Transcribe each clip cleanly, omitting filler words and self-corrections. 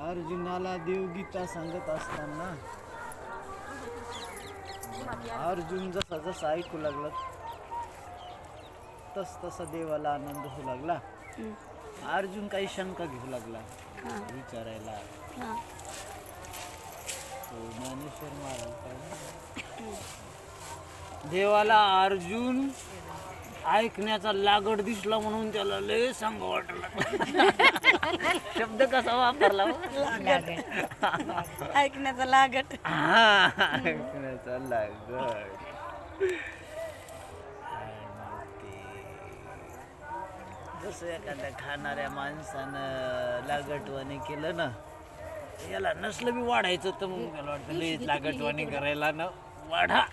अर्जुनाला देवगीता सांगत असताना अर्जुन जसा जसा ऐकू लागला तस तसा देवाला आनंद होऊ लागला. अर्जुन काही शंका घेऊ लागला, विचारायला. तो ज्ञानेश्वर महाराज काय देवाला अर्जुन ऐकण्याचा लागड दिसला म्हणून त्याला लय सांग वाटला. शब्द कसा वापरला? ऐकण्याचा लागट. ऐकण्याचा लागड. जसं एखाद्या खाणाऱ्या माणसानं लागटवाणी केलं ना, याला नसलं बी वाढायचं तर मग त्याला वाटतं लय लागटवाणी करायला ना वाढा.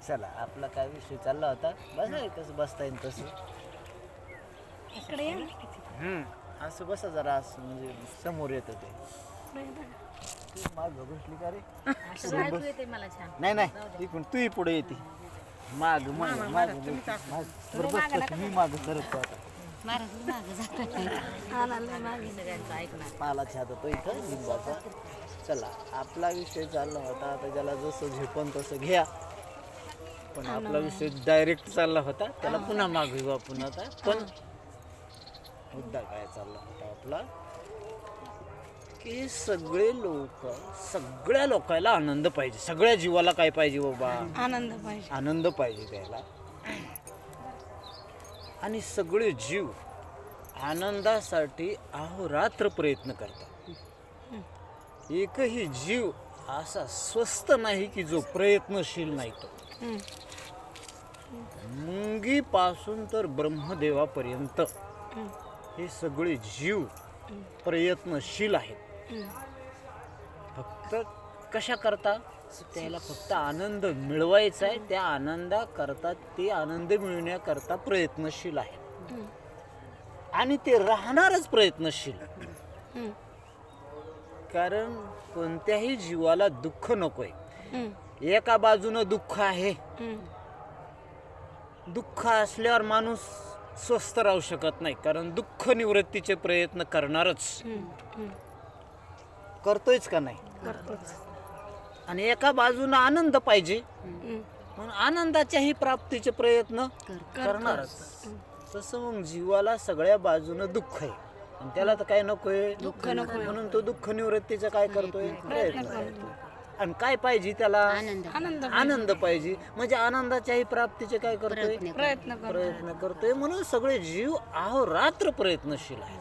चला, आपला काय विषय चालला होता? बसा, कसं बसता येईल तसं. असं बसा जरा, असं म्हणजे समोर येतं ते. माग बसली का रे? नाही नाही, इकडून तू पुढे येते. माग माग माग मी माग सरकतो आता. पालाच्या हातात तो इथं लिंबाचा. चला, आपला विषय चालला होता. आता ज्याला जसं झेपन तसं घ्या, पण आपला विषय डायरेक्ट चालला होता, त्याला पुन्हा माग घेऊ आपण आता. पण मुद्दा काय चालला होता आपला, की सगळे लोक, सगळ्या लोकांना आनंद पाहिजे. सगळ्या जीवाला काय पाहिजे बाबा? आनंद पाहिजे. आनंद पाहिजे त्याला. आणि सगळे जीव आनंदासाठी अहोरात्र प्रयत्न करतात. एकही जीव असा स्वस्थ नाही की जो प्रयत्नशील नाही. तो मुंगीपासून तर ब्रह्मदेवापर्यंत हे सगळे जीव प्रयत्नशील आहेत. फक्त कशा करता? त्याला फक्त आनंद मिळवायचा आहे. त्या आनंदाकरता, ते आनंद मिळवण्याकरता प्रयत्नशील आहेत. आणि ते राहणारच प्रयत्नशील. कारण कोणत्याही जीवाला दुःख नकोय. एका बाजूनं दुःख आहे. दुःख असल्यावर माणूस स्वस्थ राहू शकत नाही, कारण दुःख निवृत्तीचे प्रयत्न करणारच. करतोयच का नाही? आणि एका बाजूला आनंद पाहिजे, म्हणून आनंदाच्याही प्राप्तीचे प्रयत्न करणारच. तसं मग जीवाला सगळ्या बाजूनं दुःख आहे आणि त्याला तर काय नकोय? दुःख नको. म्हणून तो दुःख निवृत्तीचा काय करतोय? प्रयत्न करतो. आणि काय पाहिजे त्याला? आनंद पाहिजे. म्हणजे आनंदाच्याही प्राप्तीचे काय करतोय? प्रयत्न करतोय. म्हणून सगळे जीव अहोरात्र प्रयत्नशील आहे.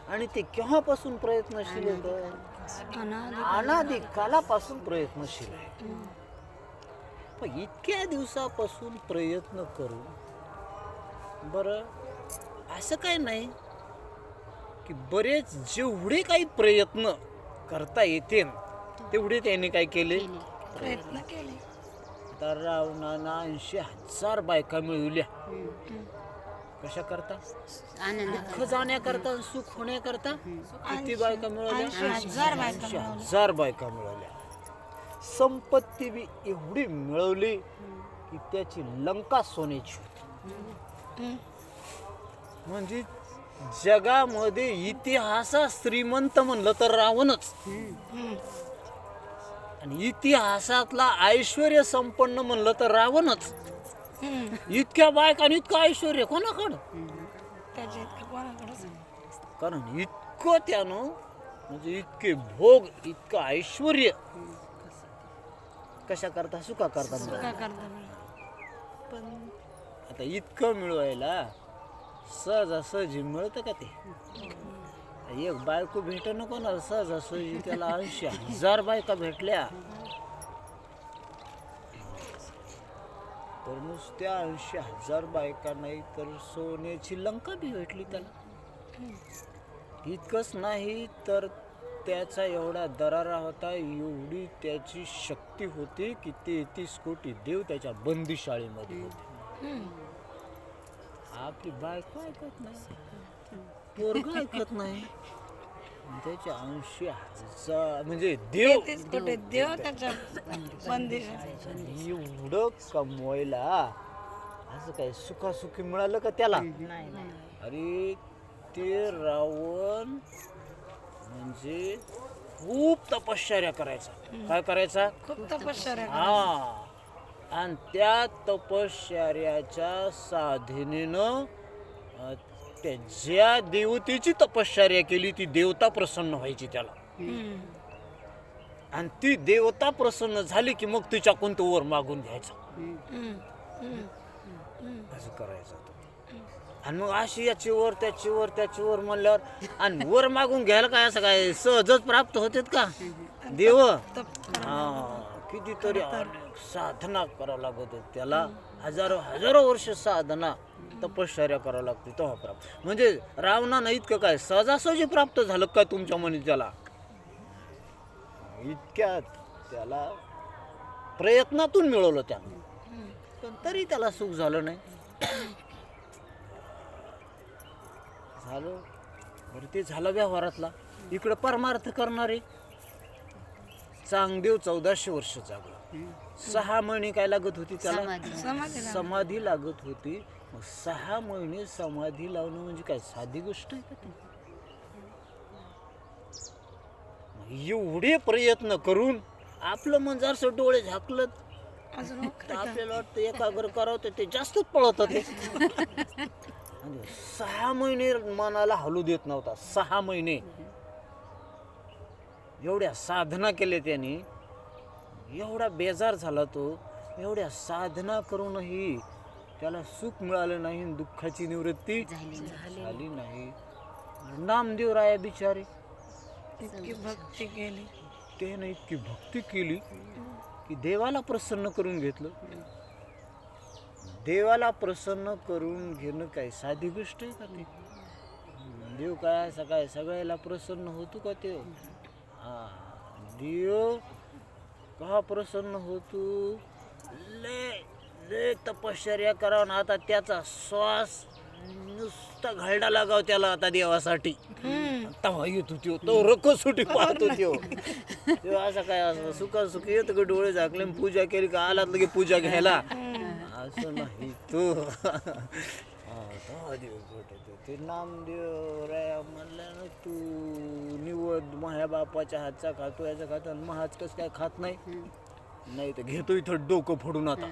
आणि ते केव्हापासून प्रयत्नशील येतं? अनादी कालापासून प्रयत्नशील आहे. पण इतक्या दिवसापासून प्रयत्न करू, बरं असं काय नाही की बरेच जेवढे काही प्रयत्न करता येते तेवढे त्यांनी काय केले? प्रयत्न केले. तर रावणाला 80,000 बायका मिळवल्या. कशा करता? दुःख जाण्याकरता, सुख होण्याकरता. किती बायका मिळवल्या? 80,000 बायका मिळवल्या. संपत्ती बी एवढी मिळवली की त्याची लंका सोन्याची होती. म्हणजे जगामध्ये इतिहासात श्रीमंत म्हणलं तर रावणच. आणि इतिहासातला ऐश्वर्य संपन्न म्हणलं तर रावणच. इतक्या बायका आणि इतकं ऐश्वर्य कोणाकडं? कारण इतकं त्यानं, म्हणजे इतके भोग, इतकं ऐश्वर्य कशा करता? सुखा करता. पण आता इतकं मिळवायला सहजासहजी मिळतं का? ते एक बायको भेट नको ना सहजासहजी. त्याला 80,000 बायका भेटल्या तर नुसत्या 80,000 बायका नाही तर सोन्याची लंका बी भेटली त्याला. इतकंच नाही तर त्याचा एवढा दरारा होता, एवढी त्याची शक्ती होती की 33 कोटी देव त्याच्या बंदीशाळेमध्ये होते. आपली बायको ऐकत नाही, पोरग ऐकत नाही. त्याच्या 80,000 म्हणजे देव त्याच्या एवढं कमवायला असं काय सुखासुखी मिळालं का त्याला? अरे ते रावण म्हणजे खूप तपश्चर्या करायचा. काय करायचा? खूप तपश्चर्या हा, आणि त्या तपश्चर्याच्या साधनेनं त्या ज्या देवतेची तपश्चर्या केली ती देवता प्रसन्न व्हायची त्याला. आणि ती देवता प्रसन्न झाली की मग तिच्याकडून तो वर मागून घ्यायचा. असं करायचं होतं. आणि मग अशी याची वर त्याची वर त्याची वर म्हणल्यावर आणि वर मागून घ्यायला काय असं काय सहजच प्राप्त होतेत का देव? हा, कितीतरी साधना करावं लागत होती त्याला. हजारो वर्ष साधना तपश्चर्या करावं लागते तेव्हा प्राप्त. म्हणजे रावणानं इतकं काय सहजासहजी प्राप्त झालं काय तुमच्या मनी त्याला? इतक्यात त्याला प्रयत्नातून मिळवलं त्यानं, पण तरी त्याला सुख झालं नाही. झालं बरं, ते झालं व्यवहारातला. इकडं परमार्थ करणारे चांगदेव 1400 वर्ष जागला. 6 महिने काय लागत होती त्याला? समाधी लागत होती. मग 6 महिने समाधी लावणं म्हणजे काय साधी गोष्ट आहे का ती? एवढे प्रयत्न करून आपलं मन जरासं डोळे झाकलं तर आपल्याला वाटतं एकाग्र करावं तर ते जास्तच पळत होते. 6 महिने मनाला हलू देत नव्हता. 6 महिने एवढ्या साधना केल्या त्यांनी. एवढा बेजार झाला तो. एवढ्या साधना करूनही त्याला सुख मिळालं नाही, दुःखाची निवृत्ती झाली नाही. नामदेव राया बिचारे इतकी भक्ती केली, त्यानं इतकी भक्ती केली की देवाला प्रसन्न करून घेतलं. देवाला प्रसन्न करून घेणं काय साधी गोष्ट आहे का ती? देव काय असं काय सगळ्याला प्रसन्न होतो का ते? हा, देव का प्रसन्न होतो? लय तपश्चर्या करावं ना. आता त्याचा श्वास नुसता घालडा लागाव त्याला आता देवासाठी. तवा येतो त्यो तो रकसुटी पाहतो त्यो. असं काय असं सुखासुखी येतं का डोळे झाकले पूजा केली का आलात लगे पूजा घ्यायला? असं नाही तो. देव भेटतो ते नामदेव राया म्हणलं ना, तू निवड माझ्या बापाच्या हातचा खातो याचा खातो आणि महाज कसं काय खात नाही? नाही तर घेतो इथं डोकं फोडून आता.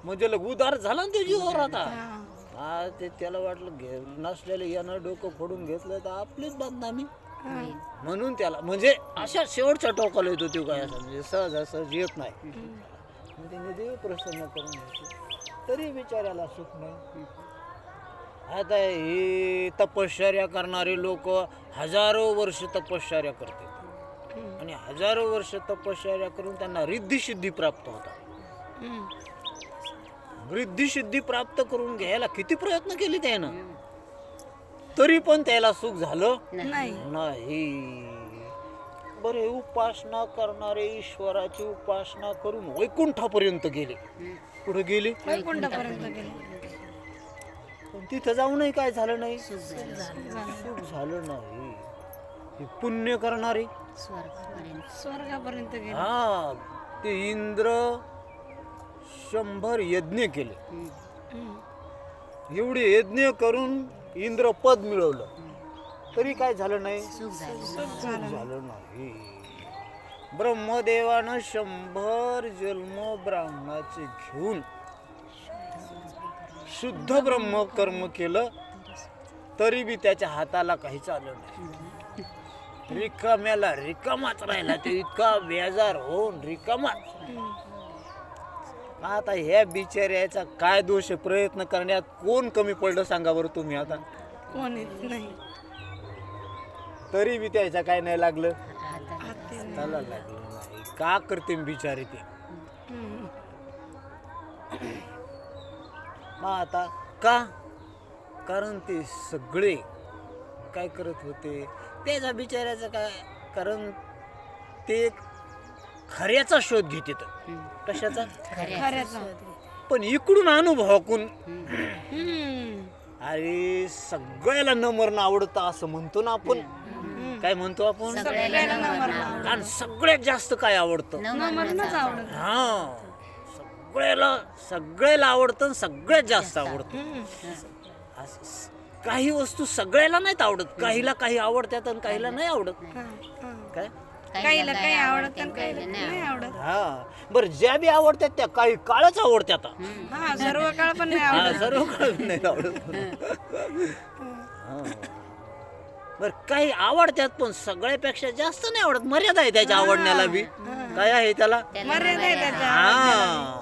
म्हणजे लग उदार झाला ना ते जीवावर आता. हा, ते त्याला वाटलं घे नसलेलं यानं डोकं फोडून घेतलं तर आपलीच बदनामी. म्हणून त्याला म्हणजे अशा शेवटच्या टोकाला येतो तो. काय असं म्हणजे सहजासहज येत नाही. त्याने देव प्रसन्न करून घ्यायचे तरी बिचाऱ्याला सुख नाही. आता हे तपश्चर्या करणारे लोक हजारो वर्ष तपश्चर्या करतात आणि हजारो वर्ष तपश्चर्या करून त्यांना रिद्धी प्राप्त होतात. रिद्धी प्राप्त करून घ्यायला किती प्रयत्न केले त्यानं, तरी पण त्याला सुख झालं नाही. बरे उपासना करणारे ईश्वराची उपासना करून वैकुंठापर्यंत गेले. कुठे गेले? वैकुंठापर्यंत गेले. पण तिथं जाऊनही काय झालं नाही, सुख झालं नाही. हे पुण्य करणारे स्वर्गापर्यंत गेले. हा, ते इंद्र 100 यज्ञ केले. एवढे यज्ञ करून इंद्र पद मिळवलं तरी काय झालं नाही, सुख झालं नाही. ब्रह्मदेवानं 100 जन्म ब्राह्मणाचे घेऊन शुद्ध ब्रह्म कर्म केलं तरी बी त्याच्या हाताला काही चाललं नाही. रिकाम्याला रिकामाच राहिला. ते इतका बेजार होऊन रिकामाच. आता ह्या बिचाऱ्याचा काय दोष? प्रयत्न करण्यात कोण कमी पडलं सांगा बरं तुम्ही? आता कोणीच नाही. तरी बी त्याचा काय नाही लागलं, त्याला लागलं नाही. का करते बिचारे ते? मग आता का? कारण ते सगळे काय करत होते त्याचा बिचाऱ्याचं काय? कारण ते खऱ्याचा शोध घेते. कशाचा? खऱ्याचा. पण इकडून अनुभवाकून अरे सगळ्याला न मरणं आवडतं असं म्हणतो ना आपण. काय म्हणतो आपण? आणि सगळ्यात जास्त काय आवडतं? मरणच आवडत. हा, सगळ्याला आवडतं आणि सगळ्यात जास्त आवडतं. काही वस्तू सगळ्याला नाहीत आवडत, काहीला काही आवडतात आणि काहीला नाही आवडत. काय काहीला काही आवडत आणि काहीला नाही आवडत. हा बरं, ज्या बी आवडतात त्या काही काळच आवडतात. हा सर्व काळ पण नाही आवडत. सर्व काळ नाही आवडत. बर, काही आवडतात पण सगळ्यापेक्षा जास्त नाही आवडत. मर्यादा आहे त्याच्या आवडण्याला बी. काय आहे त्याला मर्यादा आहे त्याच्या. हा.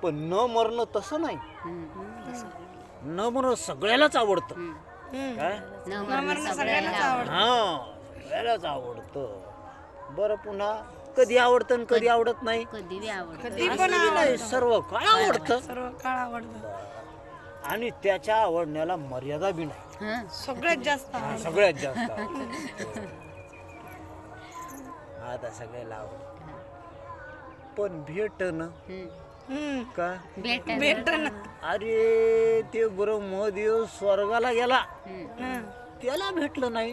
पण न मरणं तसं नाही. न मरणं सगळ्यालाच आवडतं. काय सगळ्यांनाच आवडत. हा, सगळ्यालाच आवडतं. बरं, पुन्हा कधी आवडतं आणि कधी आवडत नाही. कधी बी आवडत. कधी पण असं बी नाही, सर्व काळ आवडतं. सर्व काळ आवडत. आणि त्याच्या आवडण्याला मर्यादा बी नाही. सगळ्यात जास्त आवडत. सगळ्यात जास्त आता सगळ्याला आवडत. पण भेटणं का भेट ना. अरे ते ब्रह्मदेव स्वर्गाला गेला, त्याला भेटलं नाही.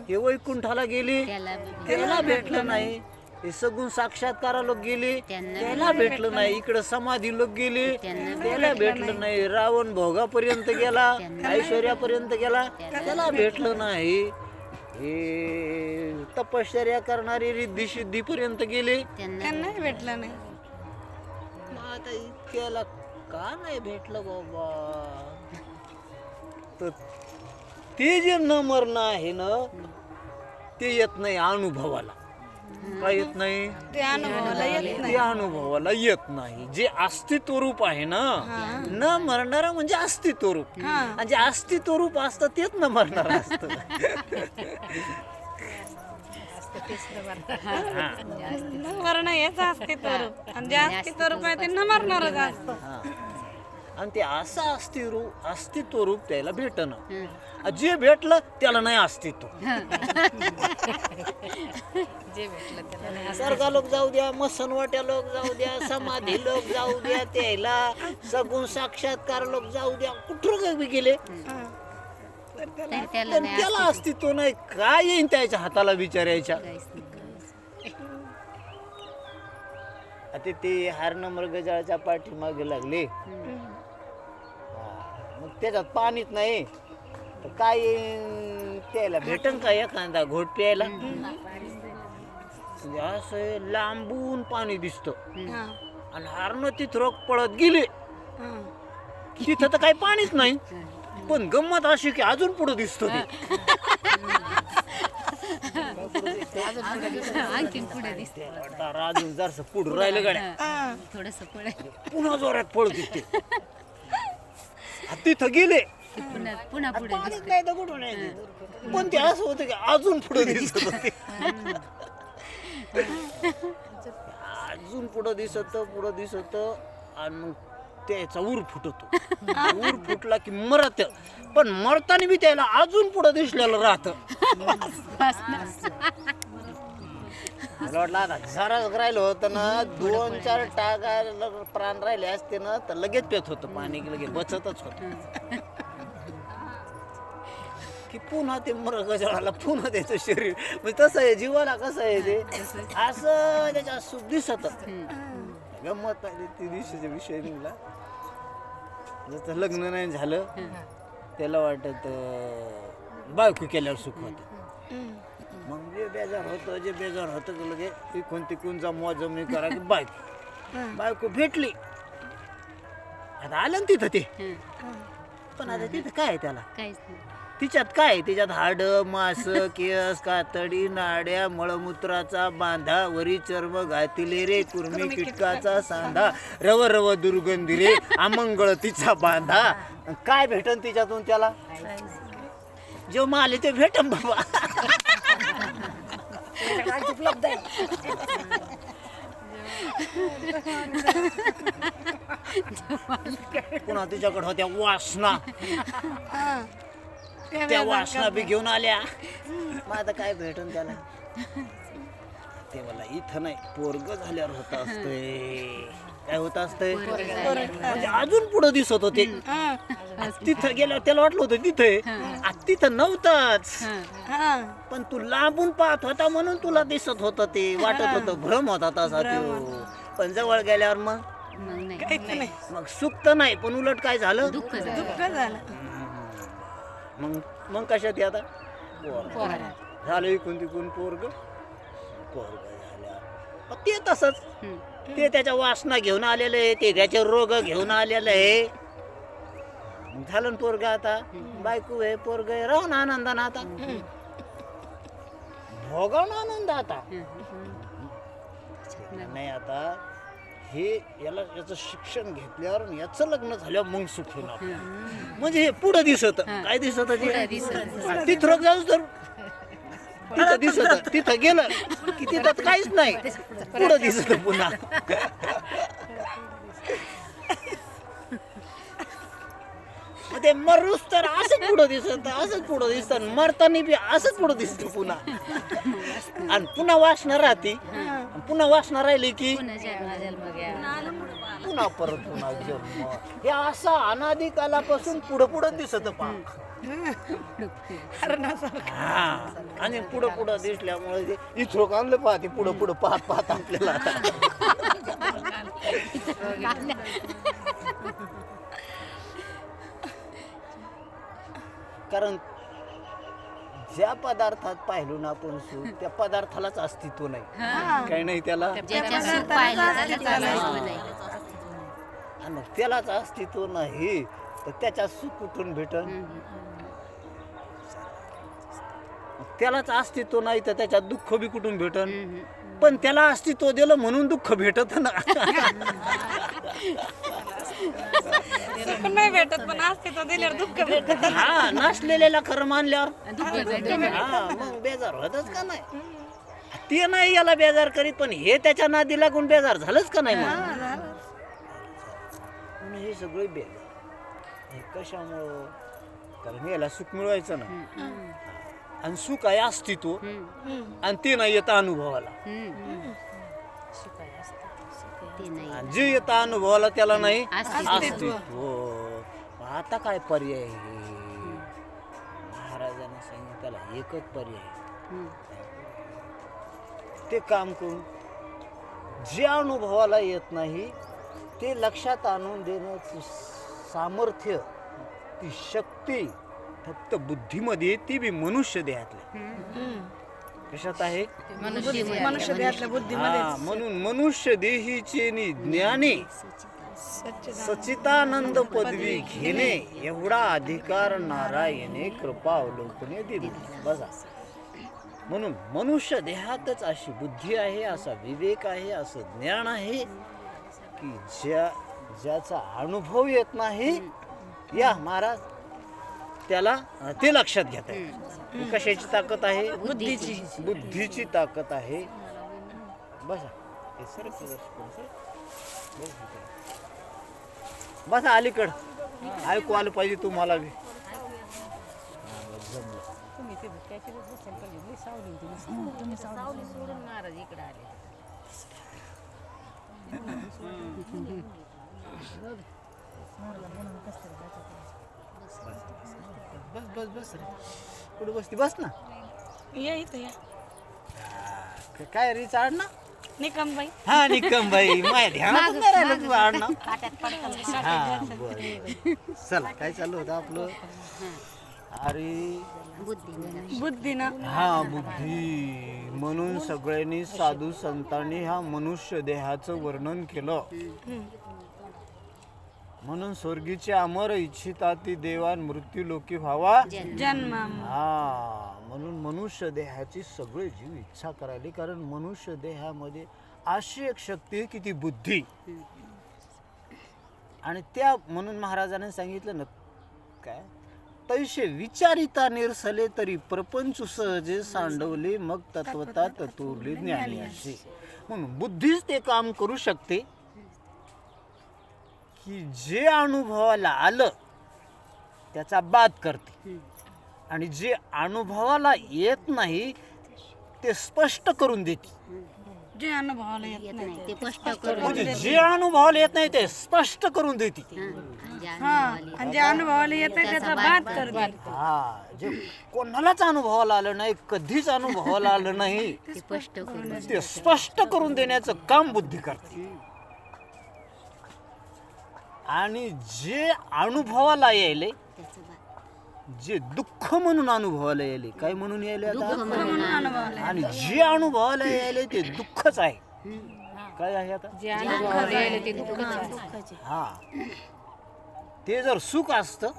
हे वैकुंठाला गेली, त्याला भेटलं नाही. हे सगुण साक्षात्कारा लोक गेले, त्याला भेटलं नाही. इकडे समाधी लोक गेले, त्याला भेटलं नाही. रावण भोगापर्यंत गेला, ऐश्वर्यापर्यंत गेला, त्याला भेटलं नाही. हे तपश्चर्या करणारे रिद्धी सिद्धी पर्यंत गेले, त्यांना भेटलं नाही. मग आता इतक्याला का नाही भेटलं बाबा? तर ते जे न मरणं आहे ना, ते येत नाही अनुभवाला. काय येत नाही? ते अनुभवाला येत नाही. ते अनुभवाला येत नाही. जे अस्तित्व रूप आहे ना, न मरणारा म्हणजे अस्तित्व रूप. आणि जे अस्तित्व रूप असतं तेच न मरणार असतं. न मरण हेच अस्तित्व रूप. आणि जे अस्तित्व रूप आहे ते न मरणारच असतं. आणि ते असं अस्तित्व रूप त्याला भेटणं. जे भेटलं त्याला नाही अस्तित्व. सर्गा लोक जाऊ द्या, मसनवाट्या लोक जाऊ द्या, समाधी लोक जाऊ द्या, त्याला सगुण साक्षात्कार लोक जाऊ द्या, कुठं बी गेले पण त्याला अस्तित्व नाही. काय येईन त्याच्या हाताला विचारायच्या? आता ते हारण मृगजळाच्या पाठीमागे लागले, मग त्याच्यात पाणीच नाही तर काय येईन त्याला? भेटन का एखादा घोट प्यायला? असं लांबून पाणी दिसतं आणि हारण तिथं रोग पळत गेले, तिथं तर काही पाणीच नाही. पण गंमत अशी की अजून पुढे दिसतो ते. अजून जरस पुढे राहिलं गाड्या, थोडस पुढे पुन्हा जोरात पळत ते. तिथं गेले, पुन्हा पुढे पाणीच नाही तर कुठून नाही. पण ते असं होतं की अजून पुढे दिसत होते. अजून पुढं दिसत आणि मग त्याचा ऊर फुटतो. ऊर फुटला की मरत, पण मरताना बी त्याला अजून पुढं दिसलेलं राहतं. मला वाटलं आता जरा राहिलं होतं ना, 2-4 टाका प्राण राहिले असते ना तर लगेच पेत होतं पाणी, लगेच बचतच होत. की पुन्हा ते मृगजळाला पुन्हा त्याचं शरीर, म्हणजे तसं आहे जीवाला. कसं आहे ते असं त्याच्या सुख दिसत. गंमत पाहिजे ती दिवशीचा विषय निघाला. जसं लग्न नाही झालं त्याला वाटत बायको केल्यावर सुख होत. मग जे बेजार होतं लगे इकून तिकूनचा मोजमणी करा की बायको भेटली. आता आलं ना तिथं ते, पण आता तिथं काय आहे त्याला? काहीच नाही. तिच्यात काय? तिच्यात हाड, मांस, केस, कातडी, नाड्या, मळमूत्राचा बांधा, वरी चर्म घातिले रे, कुर्मी कीटकाचा सांधा, रव रव दुर्गंधी रे, अमंगळ तिचा बांधा. काय भेटन तिच्यातून त्याला? जो माले ते भेटन बाबा. पुन्हा तिच्याकडे होत्या वासना, त्या वासना बी घेऊन आल्या. मग आता काय भेटून त्याला? ते मला इथं नाही, पोरग झाल्यावर होत असतंय. काय होत असतंय म्हणजे अजून पुढं दिसत होते. तिथं गेल्यावर त्याला वाटलं होतं तिथे तिथं नव्हतंच, पण तू लांबून पाहत होता म्हणून तुला दिसत होतं, ते वाटत होतं भ्रम होता तसा तो. पण जवळ गेल्यावर मग मग सुख तर नाही, पण उलट काय झालं, दुःख झालं. दुःख झालं. मग मग कशात आता झालं इकून तिकून पोरग झाल्या. ते तसंच ते त्याच्या वासना घेऊन आलेलं आहे, ते त्याचे रोग घेऊन आलेलं आहे. झालं ना पोरग, आता बायको आहे, पोरग आहे, राहून आनंदानं आता भोगावून आनंद आता नाही. आता हे याचं शिक्षण घेतल्यावर आणि याचं लग्न झाल्यावर मग सुख होणार. म्हणजे हे पुढं दिसत काय दिसत तिथं जाऊच तर तिथं दिसत, तिथं गेलं की तिथं काहीच नाही, पुढं दिसत पुन्हा. ते मरूस तर असंच पुढं दिसत, असंच पुढं दिसत, मरताना बी असंच पुढं दिसत पुन्हा. आणि पुन्हा वासना राहते, पुन्हा वासना राहिली की पुन्हा जन्म घ्या. पुन्हा परत पुन्हा जन्म. हे असं अनादी कालापासून पुढं पुढं दिसत पाक. हा, आणि पुढं पुढं दिसल्यामुळे ते इथं आणलं पाहते, पुढं पुढं पाहत पाहत आपल्याला कारण ज्या पदार्थात पाहिलो ना आपण सुख, त्या पदार्थालाच अस्तित्व नाही, काही नाही त्याला. ज्याच्या सुख पाहिलं त्याला अस्तित्व नाही. आणि त्यालाच अस्तित्व नाही तर त्याच्या सुख कुठून भेटन? त्यालाच अस्तित्व नाही तर त्याच्यात दुःख बी कुठून भेटन? पण त्याला अस्तित्व दिलं म्हणून दुःख भेटत ना. सुख नाही भेटत, पण अस्तित्व दिल्यावर दुःख भेटत. हा, नसलेल्याला खरं मानल्यावर दुःख भेटतं. हा, मग बेजार होतच का नाही? ते नाही याला बेजार करीत, पण हे त्याच्या नादी लागून बेजार झालंच का नाही? मग म्हणून हे सगळे बेजार. हे कशामुळं? कारण याला सुख मिळवायचं ना, आणि सुख आहे अस्तित्व, आणि ते नाही येतं अनुभवाला. ते नाही. आणि जे येतं अनुभवाला त्याला नाही अस्तित्व. अस्तित्व. आता काय पर्याय आहे? महाराजांनी सांगितलं त्याला एकच पर्याय आहे. ते काम करून जे अनुभवाला येत नाही ते लक्षात आणून देण्याची सामर्थ्य, ती शक्ती फक्त बुद्धीमध्ये, ती बी मनुष्य देहातल्या. कशात आहे? मनुष्य देहातल्या बुद्धीमध्ये. हा, म्हणून मनुष्य देहीचे नि ज्ञाने सच्चिदानंद पदवी घेणे एवढा अधिकार नारायणे कृपा अवलोकने दिली. बघा, म्हणून मनुष्य देहातच अशी बुद्धी आहे, असा विवेक आहे, असं ज्ञान आहे की ज्याचा अनुभव येत नाही, या महाराज त्याला ते लक्षात घेता येईल. कशाची ताकद आहे? बुद्धीची ताकद आहे. बसा, हे सर बसा अलीकड, ऐकू आलं पाहिजे तुम्हाला बी. बस बस बस रे, कुठं बसती? बस ना. या इथं या. काय रे चाड ना? निकमबाई. हा, निकमबाई. माझ्या ध्यानात नाही राहिलं तुझं आडनाव. हा, बरं. चला, काय चालू होतं आपलं? अरे बुद्धीनं. हा, बुद्धी. म्हणून सगळ्यांनी साधू संतांनी हा मनुष्य देहाचं वर्णन केलं. म्हणून स्वर्गीचे अमर इच्छिता ती देवान मृत्यू लोकी व्हावा जन्म. हा, म्हणून मनुष्य देहाची सगळे जीव इच्छा करायली, कारण मनुष्य देहामध्ये अशी एक शक्ती आहे की ती बुद्धी. आणि त्या म्हणून महाराजांनी सांगितलं ना, काय तैसे विचारिता निरसले तरी प्रपंच सहजे सांडवले, मग तत्वता तत्वरली ज्ञानी असे. म्हणून बुद्धीच ते काम करू शकते की जे अनुभवाला आलं त्याचा बाद करते, आणि जे अनुभवाला येत नाही ते स्पष्ट करून देते. जे अनुभवाला येत येत नाही नाही ते स्पष्ट करून म्हणजे जे अनुभवाला येत नाही ते स्पष्ट करून देते. आणि जे अनुभवाला येत त्याचा बाद करते. हा, जे कोणालाच अनुभवाला आलं नाही, कधीच अनुभवाला आलं नाही, ते स्पष्ट करून ते स्पष्ट करून देण्याचं काम बुद्धी करते. आणि जे अनुभवाला यायले, त्याचं बाद जे दुःख म्हणून अनुभवाला यायले, काय म्हणून यायले आता, म्हणून आणि जे अनुभवाला यायले ते दुःखच आहे. काय आहे आता, हा, ते जर सुख असतं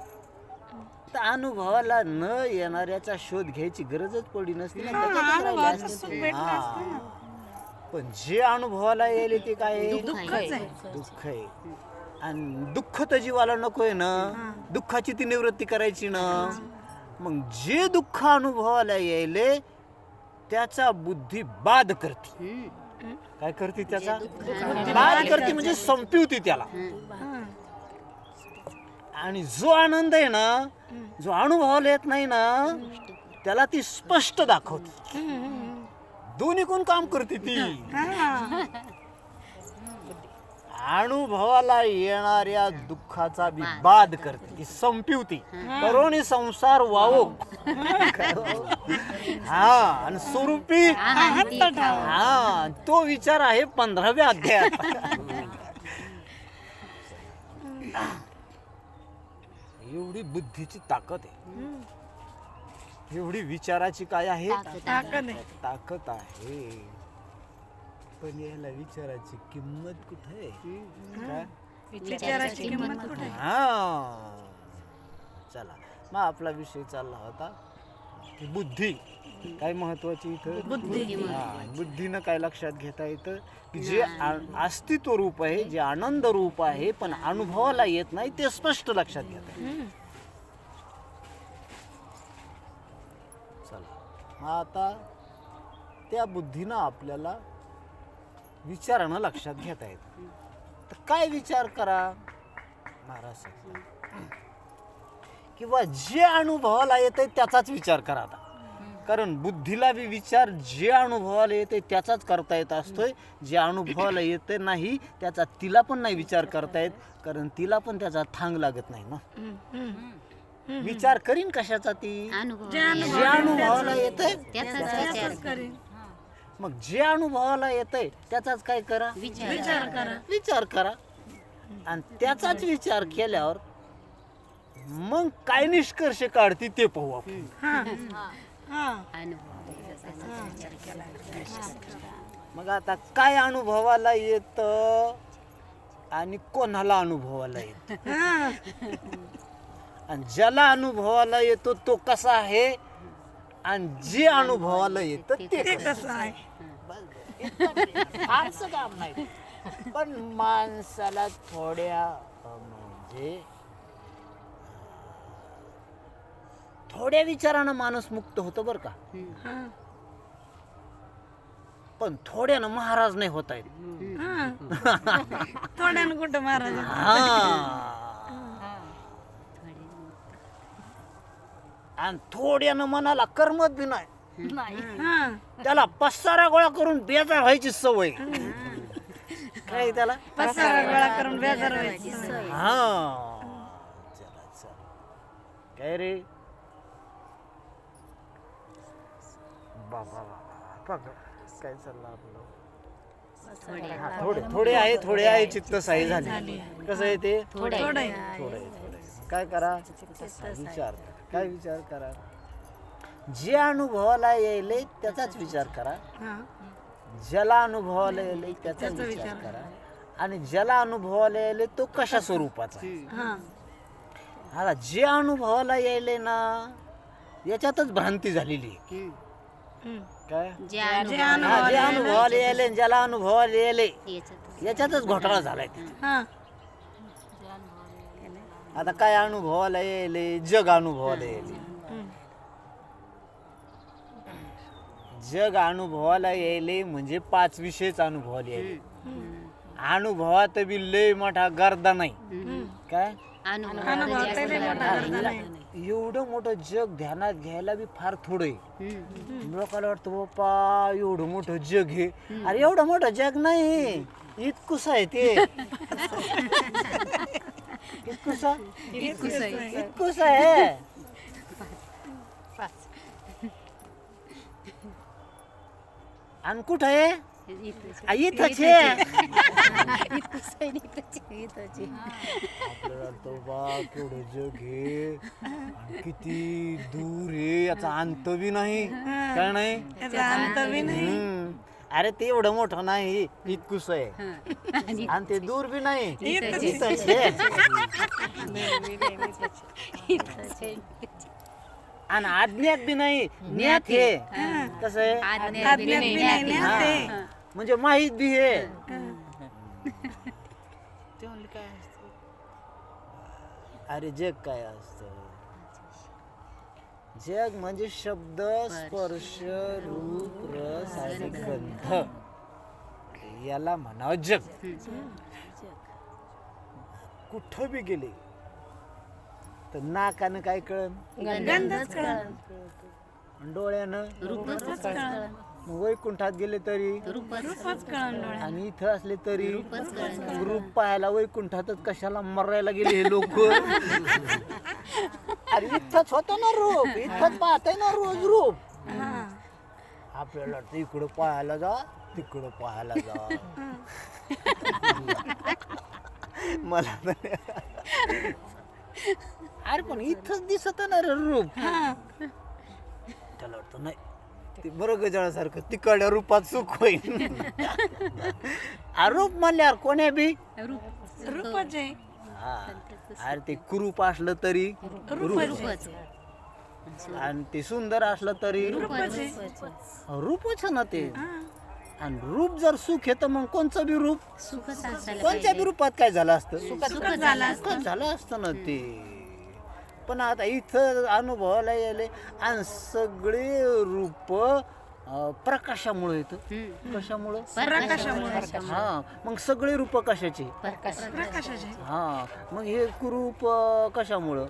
तर अनुभवाला न येणाऱ्याचा शोध घ्यायची गरजच पडली नसती ना, त्याच्यातच राहिले असते. हा, पण जे अनुभवाला यायले ते काय आहे? दुःख आहे. आणि दुःख तर जीवाला नकोय ना, दुःखाची ती निवृत्ती करायची ना. मग जे दुःख अनुभवाला यायले त्याचा बुद्धी बाद करते. काय करते? त्याचा बाद करते, म्हणजे संपवते त्याला. आणि जो आनंद आहे ना, जो अनुभवाला येत नाही ना, त्याला ती स्पष्ट दाखवते. दोन्ही कोण काम करते ती. अनुभवाला येणाऱ्या दुःखाचा बी बाद करते, ती संपवते. करोनी संसार वावो. हा, आणि स्वरूपी, हा, तो विचार आहे 15व्या अध्यायात. एवढी बुद्धीची ताकद आहे, एवढी विचाराची काय आहे? ताकद आहे. पण याला विचाराची किंमत कुठे आहे? विचाराची किंमत कुठे? हा, चला, मग आपला विषय चालला होता की बुद्धी काय महत्वाची इथं. बुद्धीनं काय लक्षात घेता येतं की जे अस्तित्व रूप आहे, जे आनंद रूप आहे, पण अनुभवाला येत नाही, ते स्पष्ट लक्षात घेता येतं. चला, मग आता त्या बुद्धीनं आपल्याला विचारानं लक्षात घेता येतं. तर काय विचार करा महाराज सांगतात, किंवा जे अनुभवाला येते त्याचाच विचार करा. आता कारण बुद्धीला बी विचार जे अनुभवाला येते त्याचाच करता येत असतोय. जे अनुभवाला येते नाही त्याचा तिला पण नाही विचार करता येत, कारण तिला पण त्याचा थांग लागत नाही ना. विचार करीन कशाचा? ती जे अनुभवाला येते त्याचाच मग जे अनुभवाला येतंय त्याचाच काय करा? विचार करा. आणि त्याचाच विचार केल्यावर मग काय निष्कर्ष काढते ते पाहू आपण. मग आता काय अनुभवाला येत आणि कोणाला अनुभवाला येत, आणि ज्याला अनुभवाला येतो तो कसा आहे, आणि जे अनुभवाला येतं ते कसं आहे. फारसं काम नाही, पण माणसाला थोड्या विचारानं माणूस मुक्त होतो बर का. पण थोड्यानं महाराज नाही होता येत. थोड्यानं कुठं महाराज. आणि थोड्यानं मनाला करमत बी नाही, त्याला पसारा गोळा करून बेजार व्हायची सवय. काय त्याला पसारा गोळा करून बेजार व्हायची. हा, चला काय रे बाबा, काय चाललं आपलं. थोडे आहे चित्त साई झाले. कसं आहे ते? थोडे. काय करा? विचार करा. जे अनुभवाला येईल त्याचाच विचार करा. ज्याला अनुभवाला येईल त्याचाच विचार करा. आणि ज्याला अनुभवाला येईल तो कशा स्वरूपाचा. आता जे अनुभवाला येईल ना याच्यातच भ्रांती झालेली आहे. काय? जे अनुभवाला येईल, ज्याला अनुभवाला येईल याच्यातच घोटाळा झालाय. आता काय अनुभवाला येईल? जग अनुभवाला येईल. जग अनुभवाला येईल म्हणजे 5 विषयच अनुभवाला येईल. अनुभवात बी लय मोठा गर्दा नाही. काय अनुभव एवढं मोठं जग ध्यानात घ्यायला बी फार थोडं आहे. लोकांना वाटतं बाप्पा एवढं मोठं जग आहे. अरे एवढं मोठं जग नाही, इतकुस आहे ते. इतकुस आहे. आणि कुठं आहे? इथंच आहे. आपल्याला वाटतं बा केवढं जग आहे आणि किती दूर आहे, याचा अंत बी नाही. काय नाही? त्याचा अंत बी नाही. अरे ते एवढं मोठं नाही, इतकुस आहे. आणि ते दूर बी नाही, इथंच आहे. आणि आज्ञात बी नाही, ज्ञात हे. कसं आहे? आज्ञात बी नाही ना ते. हा. म्हणजे माहित बी हे. अरे जग काय असत? जग म्हणजे शब्द, स्पर्श, रूप, रस आणि गंध, याला म्हणावं जग. कुठं बी गेले तर नाकानं काय कळन? गंधच कळण. डोळ्यानं रूपच कळण. मग वैकुंठात गेले तरी रूपच कळण डोळ्यात. आणि इथं असले तरी रूप पाहायला वैकुंठातच कशाला मरायला गेले हे लोक? अरे इथंच होतं ना रूप, इथंच पाहताय ना रोज रूप. आपल्याला वाटतं इकडं पाहायला जा, तिकडं पाहायला जा. मला तर अरे पण इथंच दिसत ना रे रूप. त्याला वाटतं नाही, ते बरं गजाळासारखं तिकडल्या रूपात सुख होईल. रूप म्हणल्यावर कोण्या बी रूपच आहे. हा. अरे ते कुरूप असलं तरी रूपच आणि ते सुंदर असलं तरी रूपच आहे. रूपच ना ते. आणि रूप जर सुख आहे तर मग कोणचं बी रूप, कोणत्या बी रूपात काय झालं असतं? सुखच झाला सुखच झालं असतं ना ते. पण आता इथं अनुभवाला यायले आणि सगळे रूप प्रकाशामुळे येतं. कशामुळं? प्रकाशामुळे. हा. मग सगळे रूप कशाचे? प्रकाशाचे. हा. मग हे कुरूप कशामुळं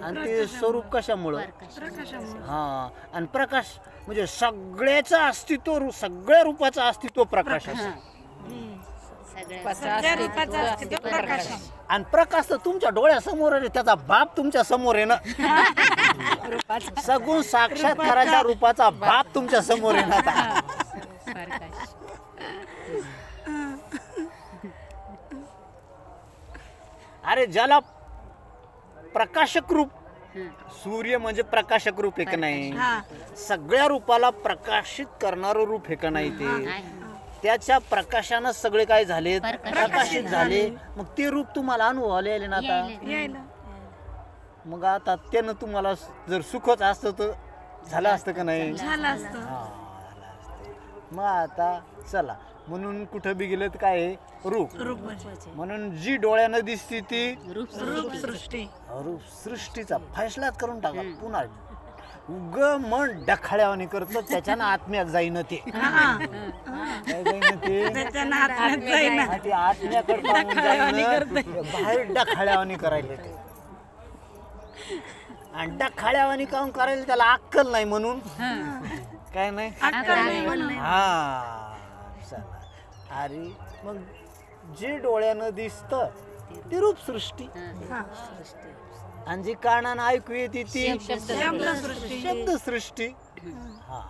आणि ते स्वरूप कशामुळं? प्रकाशामुळे. हा. आणि प्रकाश म्हणजे सगळ्याचं अस्तित्व, सगळ्या रूपाचं अस्तित्व प्रकाशाचं. सगळ्या रूपाचं अस्तित्व प्रकाश आहे. आणि प्रकाश तर तुमच्या डोळ्यासमोर आहे, त्याचा बाप तुमच्या समोर आहे ना. सगुण साक्षात्काराच्या रूपाचा बाप तुमच्या समोर आहे ना. अरे ज्याला प्रकाशक रूप, सूर्य म्हणजे प्रकाशक रूप आहे का नाही? सगळ्या रूपाला प्रकाशित करणारं रूप आहे का नाही? ते त्याच्या प्रकाशानं सगळे काय झाले? प्रकाशित झाले. मग ते रूप तुम्हाला अनुभवायला यायले ना आता. मग आता त्यानं तुम्हाला जर सुखच असतं तर झालं असतं का नाही? झालं असतं. मग आता चला, म्हणून कुठं बी गेलं तर काय आहे? रूप. म्हणून जी डोळ्यानं दिसती ती रूप सृष्टी. रूप सृष्टीचा फैसलाच करून टाका. पुन्हा उग मन डखाळ्यावानी करतो, त्याच्यानं आत्म्यात जाईन ते. काय जाईन ते? ते आत्म्याकडे पाहून जाईन, बाहेर डखाळ्यावानी करायला ते. आणि डखाळ्यावानी काऊन करायला? त्याला अक्कल नाही म्हणून. काय नाही? हा. चला. अरे मग जे डोळ्यानं दिसतं ती रूप सृष्टी, आणि जी कानानं ऐकू येते ती शब्द सृष्टी. हा.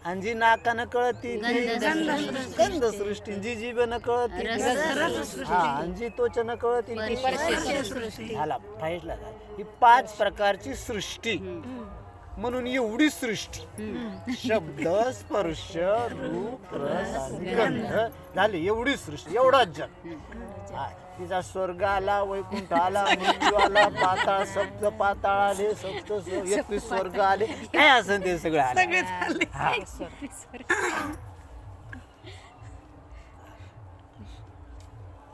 आणि जी नाकानं कळती ती गंध सृष्टी. जी जीभेनं कळती हा. आणि जी त्वचेनं कळती ती स्पर्श. ह्याला पाहिजे. ही 5 प्रकारची सृष्टी. म्हणून एवढी सृष्टी, शब्द, स्पर्श, रूप, रस आणि गंध झाली एवढी सृष्टी, एवढाच जग. तिचा स्वर्ग आला, वैकुंठ आला, मृत्यू आला, पाताळ, सप्त पाताळ आले, 31 स्वर्ग आले, काय असं ते सगळं आले.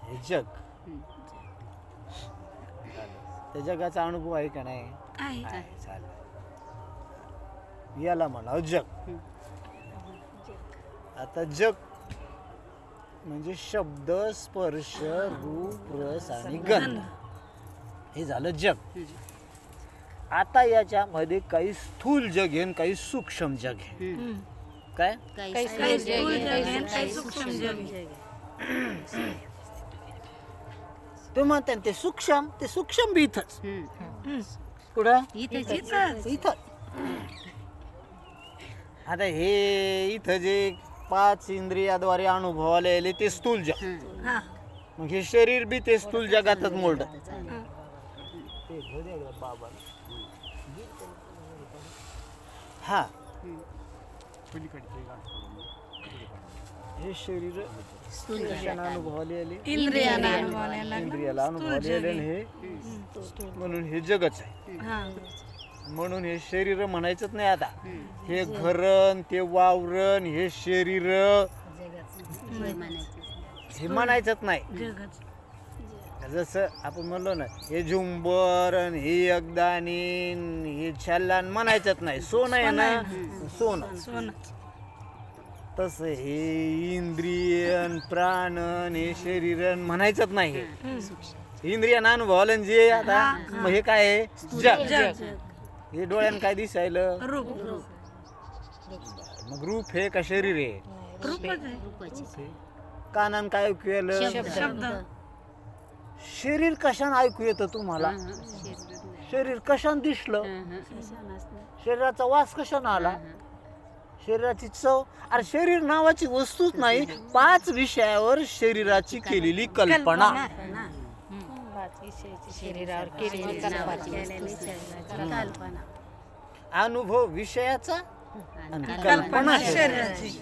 हे जग. त्या जगाचा अनुभव आहे का नाही? आहे. चालेल. याला म्हणावं जग. आता जग म्हणजे शब्द, स्पर्श, रूप, रस आणि गंध, हे झालं जग. आता याच्यामध्ये काही स्थूल जग आहे आणि काही सूक्ष्म जग आहे. काय काही काही स्थूल जग आहे, काही सूक्ष्म जग आहे. ते म्हणतात ते सूक्ष्म बी इथंच. हम्म. कुठं इथेच इथं. आता हे इथं जे 5 इंद्रियाद्वारे अनुभवाला आले ते स्थूल जग. हा. मग हे शरीर बी ते स्थूल जगातच मोडत. हा हे शरीर कशानं अनुभवाला आले? इंद्रियाला अनुभवायला लागलं. इंद्रियाला अनुभवाला आले आणि हे म्हणून हे जगच आहे. हा. म्हणून हे शरीर म्हणायचंच नाही आता. हे घरण, ते वावरण, हे शरीर हे म्हणायचंच नाही. जगच. जसं आपण म्हणलो ना, हे झुंबर आणि हे अगदानी हे छल्लान म्हणायचंच नाही. सोनं आहे ना, सोनं. सोनं. तसं हे इंद्रियन प्राणन हे शरीरन म्हणायचंच नाही. इंद्रियानं अनुभवलं जे आता मग हे काय आहे? जग. जग. हे डोळ्यानं काय दिसायलं? रूप. मग रूप हे का शरीर आहे? रूपच आहे. कानानं काय ऐकू आलं? शब्द. शरीर कशानं ऐकू येतं तुम्हाला? शरीर कशानं दिसलं? शरीराचा वास कशानं आला? शरीराची चव. अरे शरीर नावाची वस्तूच नाही. 5 विषयावर शरीराची केलेली कल्पना. शरीरावर केलेली कल्पना. अनुभव विषयाचा आणि कल्पना कल्पना शरीराची.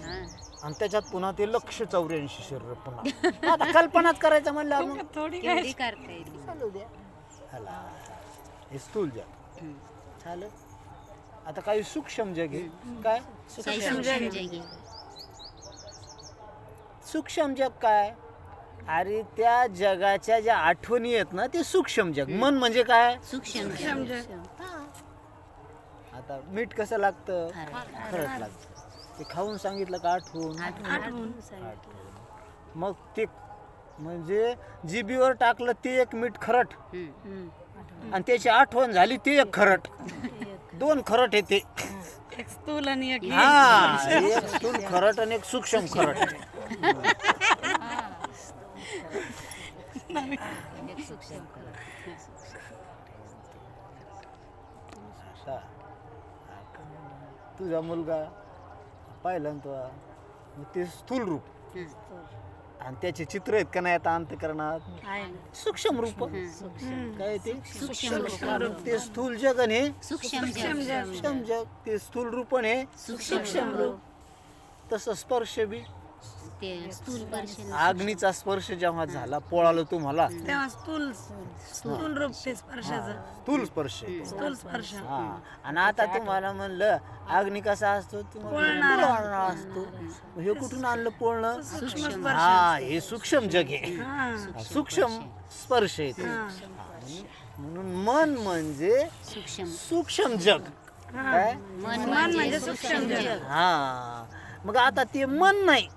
आणि त्याच्यात पुन्हा ते 184 शरीर पुन्हा. आता कल्पनाच करायचं म्हणलं आपण. थोडी केवढी करता येईल. चालू द्या. हला. हे स्थूल जग झालं. आता काही सूक्ष्म जग आहे. काय काही सूक्ष्म जग. सूक्ष्म जग काय? अरे त्या जगाच्या ज्या आठवणी आहेत ना ते सूक्ष्म जग. मन म्हणजे काय? सूक्ष्म जग. आता मीठ कसं लागतं? खरंच लागतं. ते खाऊन सांगितलं का आठवून? आठवून. मग ते म्हणजे जिभीवर टाकलं ते एक मीठ खरट आणि त्याची आठवण झाली ते एक खरट. 2 खरट येते. एक स्थूल आणि एक हा, एक स्थूल खरट आणि एक सूक्ष्म खरट. आता तुझा मुलगा पाहिला ना तो, मग ते स्थूल रूप आणि त्याचे चित्र आहेत का नाही आता अंतःकरणात? सूक्ष्म रूप. काय ते सूक्ष्म ते स्थूल जग आणि हे सूक्ष्म सूक्ष्म जग. ते स्थूल रूप आणि हे सूक्ष्म रूप. तसं स्पर्श बी. ते स्थूल स्पर्श. अग्नीचा स्पर्श जेव्हा झाला पोळालं तुम्हाला, तेव्हा स्थूल रूप ते स्पर्शाचं. स्थूल स्पर्श आहे. स्थूल स्पर्श. हा. आणि आता तुम्हाला म्हणलं अग्नी कसा असतो? पोळणारा. पोळणारा असतो. हे कुठून आणलं पोळणं? सूक्ष्म स्पर्श. हा, हे सूक्ष्म जग आहे. हा. सूक्ष्म स्पर्श आहे. म्हणून मन म्हणजे सूक्ष्म जग. काय? मन म्हणजे सूक्ष्म जग. हा. मग आता ते मन नाही,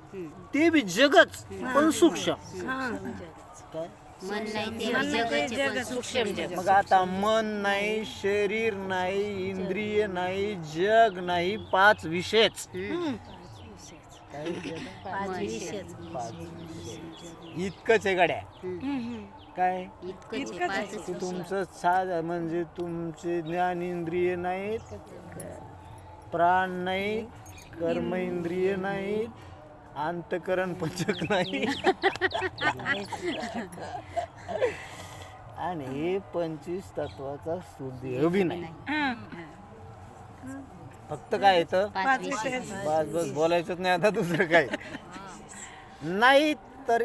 ते बी जगच पण सूक्ष्म. काय? मन नाही ते जगाचे पण सूक्ष्म जग. मग आता मन नाही, शरीर नाही, इंद्रिय नाही, जग नाही, 5 विषयच. इतकंच आहे गड्या. काय? इतकंच ते तुमचं साध म्हणजे तुमचे ज्ञान इंद्रिय नाहीत, प्राण नाहीत, कर्म इंद्रिय नाहीत, अंतकरण पंचक नाही आणि हे 25 तत्वाचा सुदेह बी नाही. फक्त काय येतं? बस बोलायचंच नाही आता दुसरं काय नाही. तर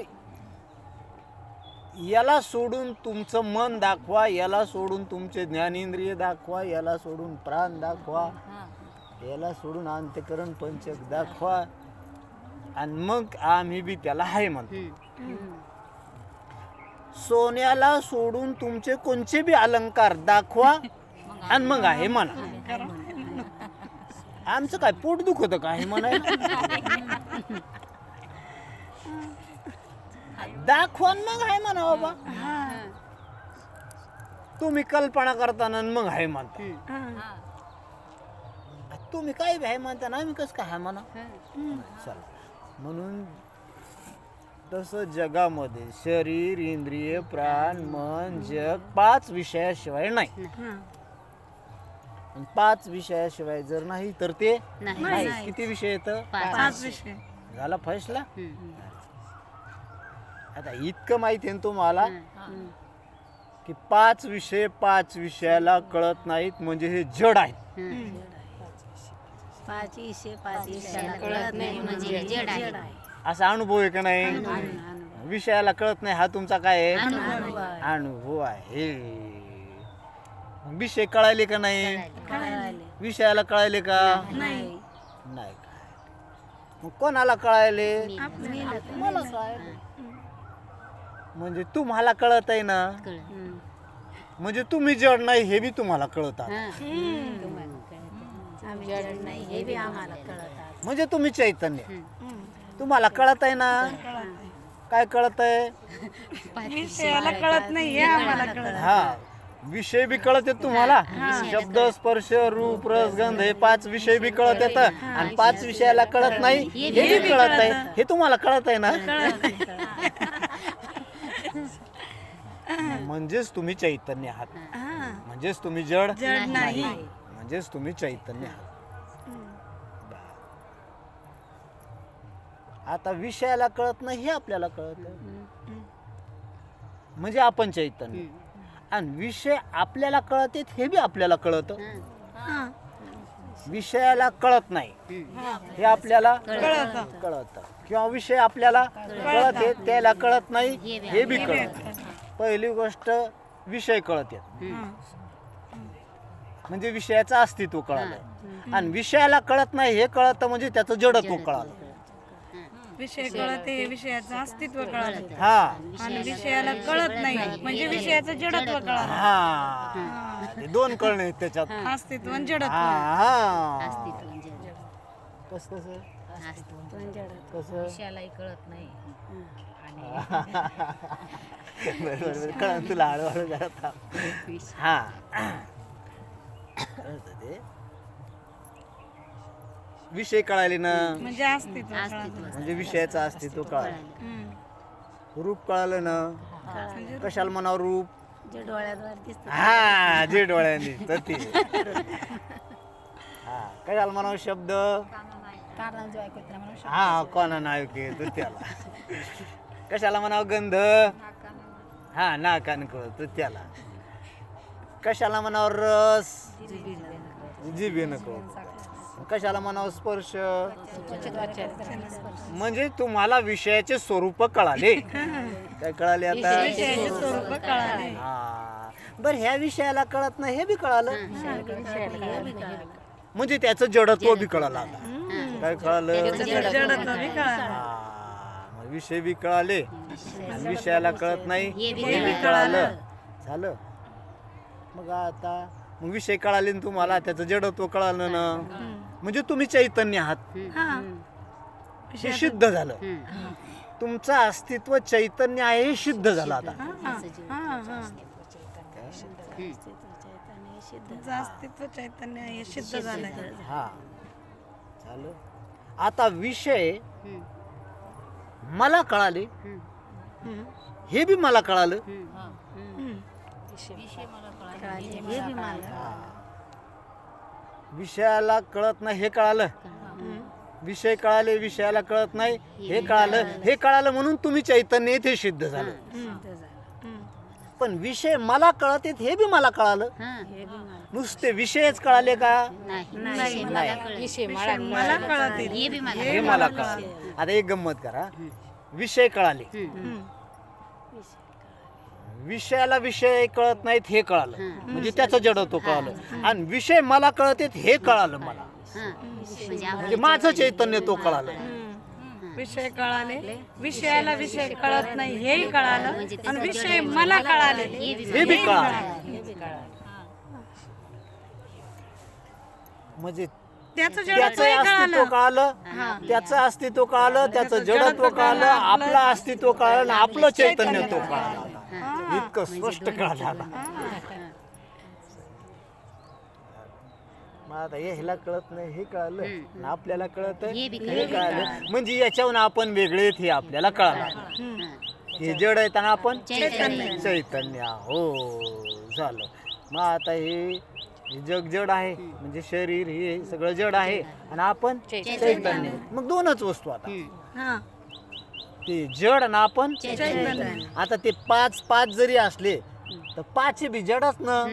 याला सोडून तुमचं मन दाखवा, याला सोडून तुमचे ज्ञानेंद्रिय दाखवा, याला सोडून प्राण दाखवा, याला सोडून अंतकरण पंचक दाखवा आणि मग आम्ही बी त्याला हाय म्हणतो. सोन्याला सोडून तुमचे कोणचे बी अलंकार दाखवा आणि मग आहे म्हणा. आमचं काय पोट दुखत का आहे म्हणायला? दाखवा मग आहे म्हणा बाबा. तुम्ही कल्पना करताना आणि मग आहे म्हणता. हा. तुम्ही काय आहे म्हणता ना, आम्ही कसं काय आहे म्हणा. चला, म्हणून तसं जगामध्ये शरीर, इंद्रिय, प्राण, मन, जग 5 विषयाशिवाय नाही. हा. आणि 5 विषयाशिवाय जर नाही तर ते नाही. नाही. किती विषय येतं? 5 विषय. झाला फैसला. आता इतकं माहिती आहे ना तुम्हाला की 5 विषय 5 विषयाला कळत नाहीत म्हणजे हे जड आहेत. 5 विषयाला कळत नाही म्हणजे हे जड आहे. असा अनुभव आहे का नाही? विषयाला कळत नाही हा तुमचा काय आहे? अनुभव आहे. विषय कळाले का नाही? विषयाला कळाले का नाही. नाही काय. मग कोणाला कळाले? मला कळाले. म्हणजे तुम्हाला कळत आहे ना, म्हणजे तुम्ही जड नाही हे बी तुम्हाला कळत आहे. म्हणजे तुम्ही चैतन्य. तुम्हाला कळत आहे ना. काय कळत आहे? विषयाला कळत नाही हे आम्हाला कळत. हा, विषय बी कळत आहेत तुम्हाला. शब्द, स्पर्श, रूप, रस, गंध हे 5 विषय बी कळत येत आणि 5 विषयाला कळत नाही हे बी कळत आहे. हे तुम्हाला कळत आहे ना. म्हणजेच तुम्ही चैतन्य आहात. म्हणजेच तुम्ही जड नाही. म्हणजेच तुम्ही चैतन्य आहात. आता विषयाला कळत नाही हे आपल्याला कळत. म्हणजे आपण चैतन्य. आणि विषय आपल्याला कळत हे बी आपल्याला कळत. विषयाला कळत नाही हे आपल्याला कळत. किंवा विषय आपल्याला कळत आहे त्याला कळत नाही हे बी कळत. पहिली गोष्ट विषय कळत आहेत म्हणजे विषयाचं अस्तित्व कळालं. आणि विषयाला कळत नाही हे कळत म्हणजे त्याचं जडत्व कळालं. विषय कळत हे विषयाचं अस्तित्व कळालं. हा, आणि विषयाला कळत नाही म्हणजे विषयाचं जडत्व कळालं. हा, हे 2 कळणे आहेत त्याच्यात. अस्तित्व आणि जडत्व. हा, अस्तित्व जड. कसं कसं विषयालाही कळत नाही. बरोबर कळलं तुला हळूहळू जरा थांब. हा, ते विषय कळाले ना म्हणजे अस्तित्व कळालं. म्हणजे विषयाचं अस्तित्व कळालं. रूप कळालं ना. कशाला म्हणावं रूप? जे डोळ्याद्वारे दिसत. हा, जे डोळ्यांनी तर ते. हा, कशाला म्हणावं शब्द? हा, कोणा नाही ऐकू त्याला. कशाला म्हणावं गंध? हा, नाकान कळत त्याला. कशाला म्हणावं रस? जिभेनं कळत. कशाला म्हणावं स्पर्श? म्हणजे तुम्हाला विषयाचे स्वरूप कळाले. काय कळाले आता? विषयाचे स्वरूप कळाले. हा, बर ह्या विषयाला कळत नाही हे बी कळालं म्हणजे त्याचं जडत्व बी कळालं. आता काय कळालं? जडत्व बी कळालं. हा, मग विषय बी कळाले आणि विषयाला कळत नाही हे बी कळालं. झालं. मग आता मग विषय कळाले ना तुम्हाला त्याचं जडत्व कळालं ना म्हणजे तुम्ही चैतन्य आहात हे सिद्ध झालं. तुमचं अस्तित्व चैतन्य आहे हे सिद्ध झालं. आता तुमचं अस्तित्व चैतन्य हे सिद्ध झालंय. हा, झालं. आता विषय मला कळाले हे बी मला कळालं. विषयाला कळत नाही हे कळालं. विषय कळाले विषयाला कळत नाही हे कळालं. हे कळालं म्हणून तुम्ही चैतन्य हे सिद्ध झालं. पण विषय मला कळत हे बी मला कळालं. नुसते विषयच कळाले का? विषय मला कळत हे मला कळालं. आता एक गंमत करा. विषय कळाले विषयाला विषय कळत नाहीत हे कळालं म्हणजे त्याचं जडत्व कळालं. आणि विषय मला कळत हे कळालं मला म्हणजे माझं चैतन्य तो कळालं. विषय कळाले विषयाला विषय कळत नाही हेही कळालं आणि विषय मला कळाले हे बी कळालं. म्हणजे त्याचं त्याचं जडत्वही अस्तित्व कळालं. कळालं त्याचं अस्तित्व कळालं त्याचं जडत्व कळालं आपलं अस्तित्व कळालं आणि आपलं चैतन्य तो कळालं. हे इतकं स्पष्ट कळालं आता. मग आता ह्याला कळत नाही हे कळालं आणि आपल्याला कळत हे बी हे कळालं म्हणजे याच्याहून आपण वेगळे हे आपल्याला कळालं. हे जड आहे आणि आपण चैतन्य हो झालं. मग आता हे जग जड आहे म्हणजे शरीर हे सगळं जड आहे आणि आपण चैतन्य. मग दोनच वस्तू आता हा ते जड आणि आपण आता ते पाच पाच जरी असले तर पाच बी जडच ना.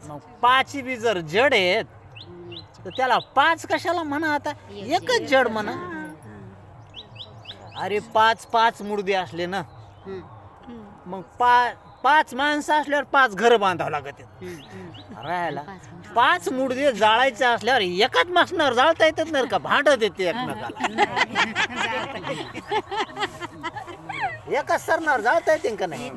मग पाच बी जर जड आहेत तर त्याला पाच कशाला म्हणा आता एकच जड म्हणा. अरे पाच पाच मुर्दे असले ना मग पाच माणसं असल्यावर पाच घर बांधावं लागत राहायला. पाच मुर्दे जाळायचे असल्यावर एकाच मासणार जाळता येतात नाही का भांडत येते एकमेकाला. एकाच सरणार जाळता येते का नाही.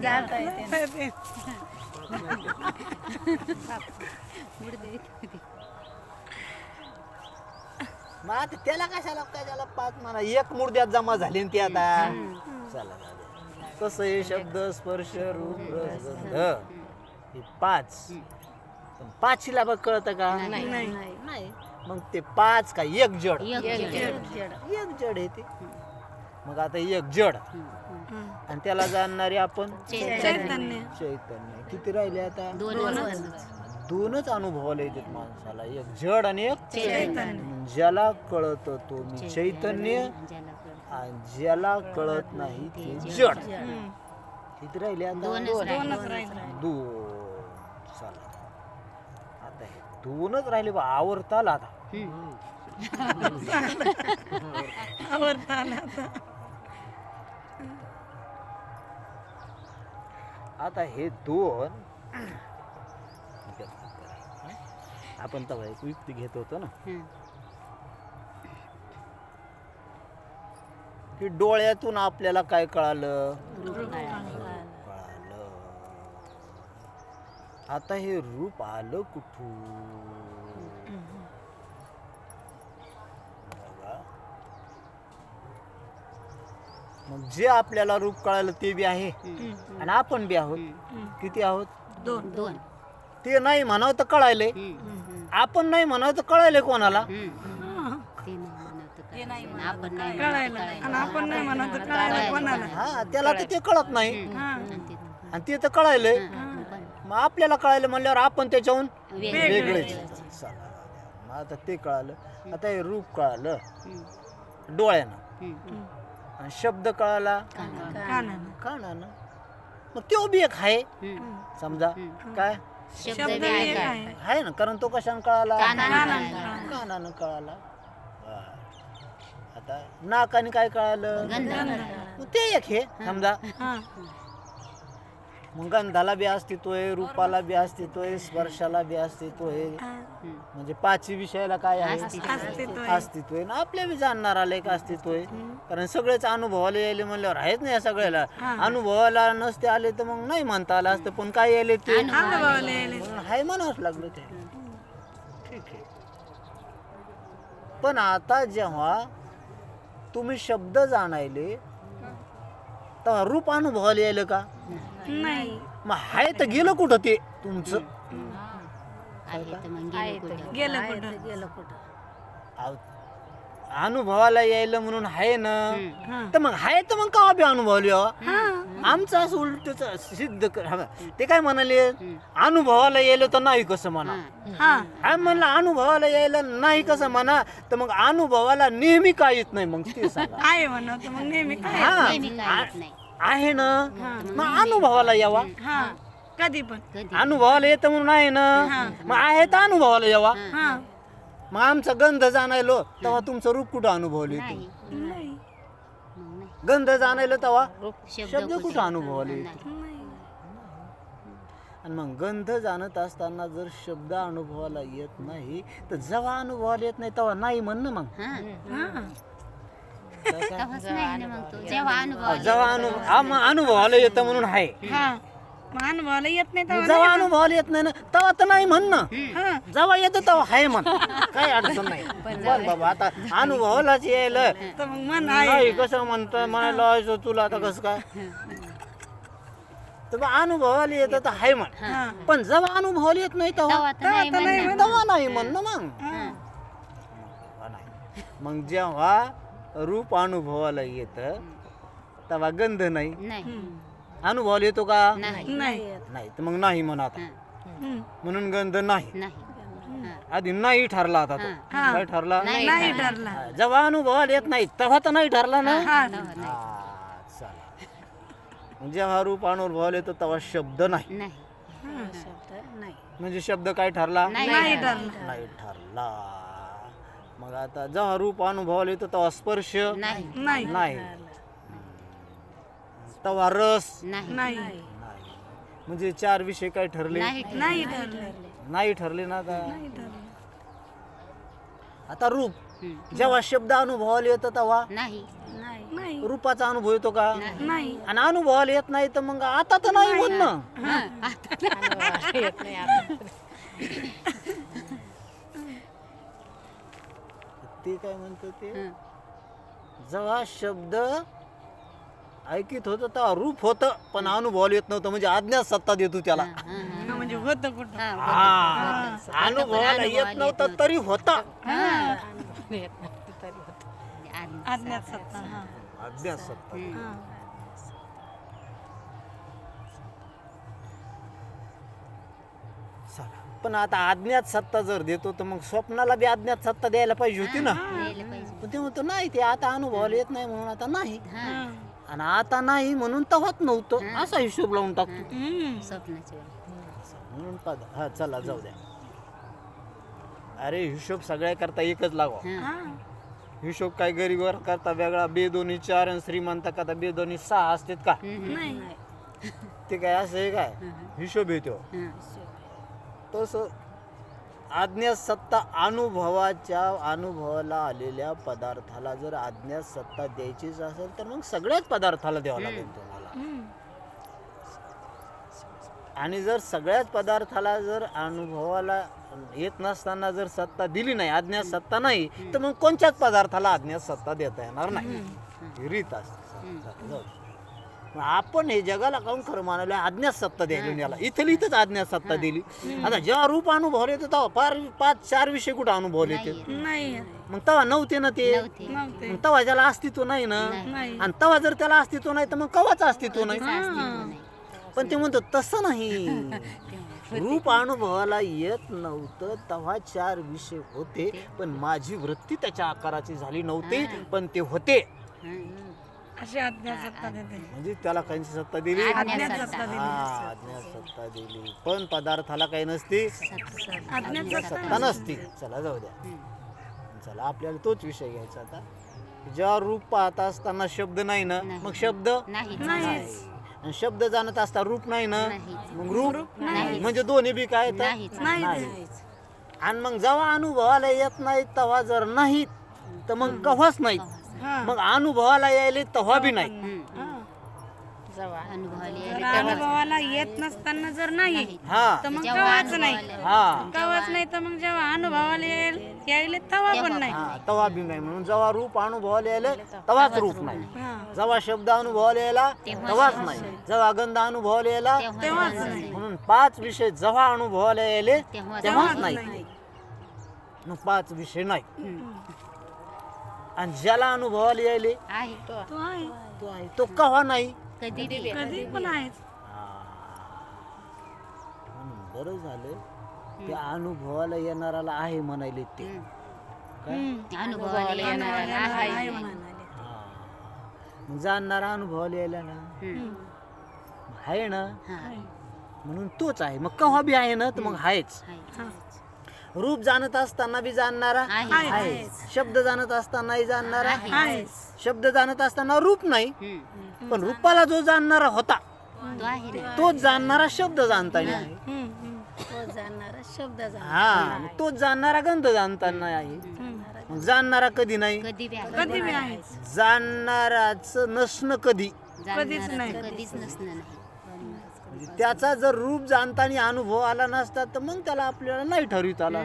मग आता त्याला कशाला काय त्याला पाच म्हणा एक मुर्द्यात जमा झाली ना ती आता. चला कसं हे शब्द स्पर्श रूप रस गंध हे पाच पण पाचीला बघ कळतं का नाही. मग ते पाच का एक जड एक जड आहे ते. मग आता एक जड आणि त्याला जाणणारे आपण चैतन्य किती राहिले आता दोनच अनुभवाला येतात माणसाला एक जड आणि एक चैतन्य. ज्याला कळत तो मी चैतन्य आणि ज्याला कळत नाही ते जड. किती राहिले आता दोन. चला आता हे दोनच राहिले बा आवरता आला आता. आता हे दोन आपण तेव्हा एक युक्ती घेत होतो ना की डोळ्यातून आपल्याला काय कळालं कळालं. आता हे रूप आलं कुठून बघा. मग जे आपल्याला रूप कळालं ते बी आहे आणि आपण बी आहोत. किती आहोत दोन. ते नाही म्हणावं तर कळायले आपण नाही म्हणावं तर कळायले कोणाला. कळायला आणि आपण नाही म्हणत तर कळायला कोणाला. हा त्याला तर ते कळत नाही आणि ते तर कळायलंय. मग आपल्याला कळायलं म्हणल्यावर आपण त्याच्याहून वेगळेच. मग आता ते कळालं. आता हे रूप कळालं डोळ्यानं आणि शब्द कळाला कानानं. मग तो बी एक आहे समजा काय शब्द एक आहे. आहे ना कारण तो कशानं कळाला कानानं कळाला. आता नाकाने काय कळालं मग ते एक हे समजा. मग गंधाला बी अस्तित्व आहे रूपाला बी अस्तित्व आहे स्पर्शाला बी अस्तित्व आहे. म्हणजे पाचही विषयाला काय आहे अस्तित्व आहे ना. आपल्या बी जाणणार आलं एक अस्तित्व आहे कारण सगळेच अनुभवाला यायले म्हणल्यावर आहेत ना या सगळ्याला. अनुभवाला नसते आले तर मग नाही म्हणता आलं असतं पण काय यायले ते हाय म्हणावंच लागलं ते. ठीक आहे पण आता जेव्हा तुम्ही शब्द जाणायले तेव्हा रूप अनुभवाला यायलं का नाही. मग हाय तर गेलं कुठं ते तुमचं गेलं कुठं. अनुभवाला यायला म्हणून आहे ना तर मग हाय तर मग का बी अनुभवाला यावं. आमचं असं उलट सिद्ध कर. ते काय म्हणाले अनुभवाला यायला तर नाही कसं म्हणा. हा म्हणलं अनुभवाला यायला नाही कसं म्हणा तर मग अनुभवाला नेहमी काय येत नाही मग ते सांगा. आहे म्हणत मग नेहमी काय आहे ना मग अनुभवाला यावा. कधी पण अनुभवाला येतं म्हणून आहे ना मग आहे तर अनुभवाला यावा. मग आमचा गंध जाणायलो तेव्हा तुमचं रूप कुठं अनुभवलं येतो. गंध जाणायलो तेव्हा शब्द कुठं अनुभवले येतो. आणि मग गंध जाणत असताना जर शब्द अनुभवाला येत नाही तर जेव्हा अनुभवाला येत नाही तेव्हा नाही म्हणणं. मग जेव्हा अनुभवाला येतं म्हणून आहे अनुभवाला येत नाही जेव्हा अनुभवाला येत नाही ना तेव्हा तर नाही म्हणणं. जेव्हा येतं तेव्हा हाय म्हण काही अडचण नाही. बरं बाबा आता अनुभवालाच यायला तर मग मन नाही कसं म्हणतं म्हणायला तुला आता कसं काय तर मग अनुभवाला येतं तर हाय म्हण, पण जेव्हा अनुभवाला येत नाही तेव्हा तेव्हा तर नाही म्हणणार. तेव्हा नाही म्हण ना मग. तेव्हा नाही. मग जेव्हा रूप अनुभवाला येतं तेव्हा गंध नाही, नाही अनुभवाला येतो का नाही नाही, तर मग नाही म्हण आता. हं. म्हणून गंध नाही. नाही आधी नाही ठरला आता तो. काय ठरला? नाही ठरला. जेव्हा अनुभवाला येत नाही तेव्हा तर नाही ठरला ना. तेव्हा नाही. हा, चला. जेव्हा रूप अनुभवाला येतो तेव्हा शब्द नाही. नाही म्हणजे शब्द काय ठरला? नाही ठरला. नाही ठरला. मग आता जेव्हा रूप अनुभवाला येतो तेव्हा स्पर्श नाही नाही नाही, तेव्हा रस नाही नाही म्हणजे 4 विषय काय ठरले? नाही ठरले. नाही ठरले ना आता. नाही ठरले. आता रूप जेव्हा शब्द अनुभवाला येतो तेव्हा नाही नाही रूपाचा अनुभव येतो का? नाही आणि अनुभवाला येत नाही तर मग आता तर नाही म्हण ना. ते काय म्हणतो ते, जेव्हा शब्द ऐकित होत तेव्हा रूप होतं पण अनुभवाला येत नव्हतं, म्हणजे अज्ञात सत्ता देतो त्याला. म्हणजे होतं कुठं. हा, अनुभवाला येत नव्हतं तरी होता. अज्ञात सत्ता. अज्ञात सत्ता. चला. पण आता अज्ञात सत्ता जर देतो तर मग स्वप्नाला बी अज्ञात सत्ता द्यायला पाहिजे होती ना. पण ते म्हणतो नाही, ते आता अनुभवाला येत नाही म्हणून आता नाही, आणि आता नाही म्हणून तेव्हाच नव्हतं, असा हिशोब लावून टाकतो. स्वप्नाचे म्हणून हा चला जाऊ द्या. अरे हिशोब सगळ्या करता एकच लावा. हिशोब काय गरीबावर करता वेगळा, बेदोनी 4 आणि श्रीमंत करता बेदोनी 6 असतात का? नाही ते काय असं आहे काय? हिशोब येतो तस. अज्ञात सत्ता अनुभवाला आलेल्या पदार्थाला जर अज्ञात सत्ता द्यायचीच असेल तर मग सगळ्याच पदार्थाला द्यावं लागेल तुम्हाला. आणि जर सगळ्याच पदार्थाला जर अनुभवाला येत नसताना जर सत्ता दिली नाही, अज्ञात सत्ता नाही, तर मग कोणत्याच पदार्थाला अज्ञात सत्ता देता येणार नाही. ही रीत असते. मग आपण हे जगाला काऊन खरं मानवलं, अज्ञात सत्ता द्यायला याला, इथली इथंच अज्ञात सत्ता दिली. आता जेव्हा रूप अनुभवले येतो तेव्हा 5-4 विषय कुठं अनुभवले येते, नाही मग तेव्हा नव्हते ना ते. नव्हते. मग तेव्हा त्याला अस्तित्व नाही ना. नाही. आणि तेव्हा जर त्याला अस्तित्व नाही तर मग कवाच अस्तित्व नाही. पण ते म्हणतो तसं नाही, रूप अनुभवाला येत नव्हतं तेव्हा 4 विषय होते, पण माझी वृत्ती त्याच्या आकाराची झाली नव्हती, पण ते होते. अशी अज्ञात सत्ता देते. म्हणजे त्याला काहींची सत्ता दिली, अज्ञात सत्ता दिली. हा अज्ञात सत्ता दिली, पण पदार्थाला काही नसती, अज्ञात सत्ता नसती. चला जाऊ द्या. चला आपल्याला तोच विषय घ्यायचा आता. जेव्हा रूप पाहत असताना शब्द नाही ना, मग शब्द नाही. आणि शब्द जाणत असता रूप नाही ना, नाही. मग रूप नाही. म्हणजे दोन्ही बी काय तर नाही. आणि मग जेव्हा अनुभवाला येत नाही तेव्हा जर नाही तर मग कव्हाच नाही. मग अनुभवाला यायले तेव्हा बी नाही. अनुभवाला येत नसताना जर नाही हा तर मग कवाच नाही. हा कवाच नाही तर मग जेव्हा अनुभवाला यायले तेव्हा पण नाही. हा तेव्हा बी नाही. म्हणून जेव्हा रूप अनुभवाला यायले तेव्हाच रूप नाही. जेव्हा शब्द अनुभवाला यायला तेव्हाच नाही. जेव्हा गंध अनुभवाला यायला तेव्हाच नाही. म्हणून 5 विषय जेव्हा अनुभवाला यायले तेव्हाच नाही. मग 5 विषय नाही. आणि ज्याला अनुभवाला यायले तो आहे. तो आहे, तो कव्हा नाही. कधी पण आहेच. म्हणून बरं झालं ते अनुभवाला येणाराला आहे म्हणायले ते. अनुभवाला येणाऱ्याला आहे. मग जाणणारा अनुभवाला यायला ना आहे ना, म्हणून तोच आहे. मग कव्हा बी आहे ना तर मग आहेच. रूप जाणत असताना बी जाणणारा आहे, शब्द जाणत असतानाही जाणणारा आहे. शब्द जाणत असताना रूप नाही, पण रूपाला जो जाणणारा होता तोच जाणणारा शब्द जाणताना आहे. हा तोच जाणणारा गंध जाणताना आहे. मग जाणणारा कधी नाही, कधी कधी बी आहेच. जाणणाराच नसणं कधी. कधीच नाही. कधीच नसणं नाही. त्याचा जर रूप जाणताना अनुभव आला नसता तर मग त्याला आपल्याला नाही ठरवित आला.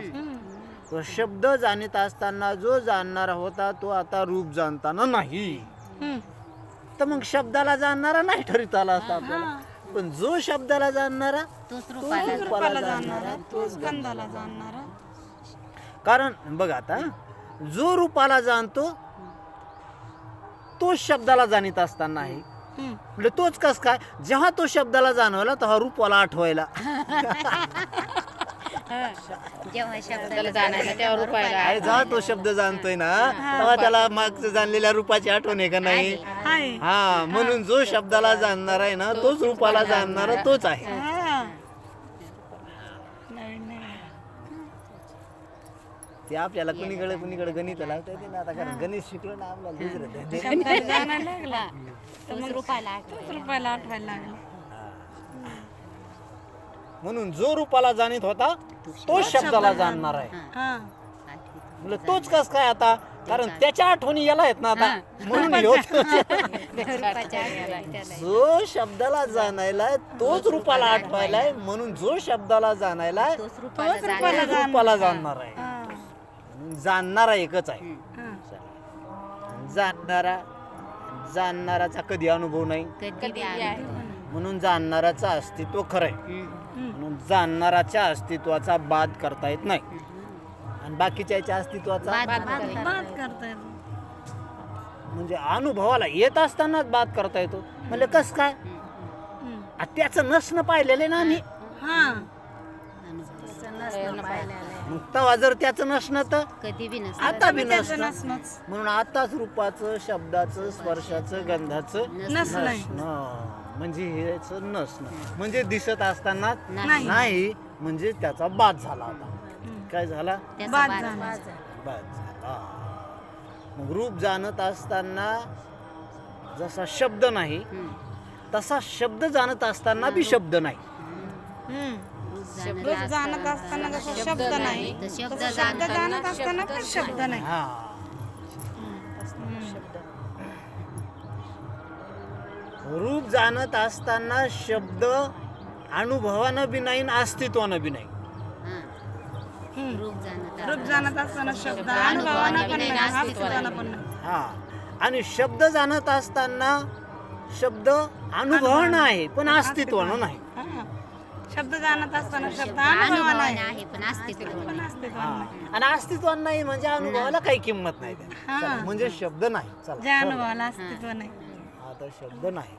तो शब्द जाणत असताना जो जाणणारा होता तो आता रूप जाणताना नाही, तर मग शब्दाला जाणणारा नाही ठरवित आला असता आपल्याला. पण जो शब्दाला जाणणारा तोच तो रूपाला रूपाला जाणणारा तोच गंधाला जाणणारा. कारण बघ आता जो रूपाला जाणतो तोच शब्दाला जाणीत असताना आहे. म्हणजे तोच कस काय, जेव्हा तो शब्दाला जाणवला तेव्हा रूपाला आठवायला. जेव्हा शब्दाला जाणायला तेव्हा रूपाला आहे जेव्हा तो शब्द जाणतोय ना तेव्हा त्याला मागचं जाणलेल्या रूपाची आठवण आहे का नाही. आहे. हा म्हणून जो शब्दाला जाणणार आहे ना तोच रूपाला जाणणारा तोच आहे. हा. नवीन नवीन. ते आपल्याला कुणीकडे गणित लावता येते ना आता, कारण गणित शिकलो ना आपल्याला दुसरं ते. शब्दाला जाणायला लागला तोच रूपाला तोच रुपयाला आठवायला लागला. म्हणून जो रूपाला जाणीत होता तोच शब्दाला जाणणार आहे. हा. म्हणजे तोच कस काय आता, कारण त्याच्या आठवणी याला आहेत ना आता, म्हणून ह्यो जो शब्दाला जाणायलाय तोच रूपाला आठवायलाय, म्हणून जो शब्दाला जाणायलाय तोच तोच रूपाला जाणणार आहे. हा. म्हणून जाणणारा एकच आहे. हा. जाणणाराचा कधी अनुभव नाही, कधी बी आहे. म्हणून जाणणाराचं अस्तित्व खरं आहे. म्हणून जाणणाराच्या अस्तित्वाचा बाद करता येत नाही, आणि बाकीच्या अस्तित्वाचा बात करताय. म्हणजे अनुभवाला येत असतानाच बाद करता येतो. म्हणजे कस काय, त्याचं नसणं पाहिलेलं ना आम्ही, हा. मग तेव्हा जर त्याचं नसणं तर कधी बी नसतं. आता बी त्याचं नसणं. नसणंच. म्हणून आताच रूपाचं, शब्दाचं, स्पर्शाचं, गंधाचं नसणं. नसणं म्हणजे हेचं नसणं, म्हणजे दिसत असताना नाही. नाही, म्हणजे त्याचा बाद झाला होता. काय झाला, त्याचा बाद बाद झाला. बाद झाला. मग रूप जाणत असताना जसा शब्द नाही तसा शब्द जाणत असताना बी शब्द नाही. रूप जाणत असताना जसा शब्द नाही तसा शब्द जाणत असताना पण शब्द नाही. हा रूप जाणत असताना शब्द अनुभवानं बी नाही आणि अस्तित्वानं बी नाही. रूप रूप जाणत असताना शब्द अनुभवानं पण नाही, अस्तित्वानं पण नाही. हा आणि शब्द जाणत असताना शब्द अनुभवानं आहे पण अस्तित्वानं नाही. हा. शब्द जाणत असताना शब्द अनुभवानं आहे आहे पण अस्तित्व पण अस्तित्वानं नाही. आणि अस्तित्वानं नाही म्हणजे अनुभवाला काही किंमत नाही त्याची. हा. चला, म्हणजे शब्द नाही. ज्या चला अनुभवाला अस्तित्व नाही. आता शब्द नाही,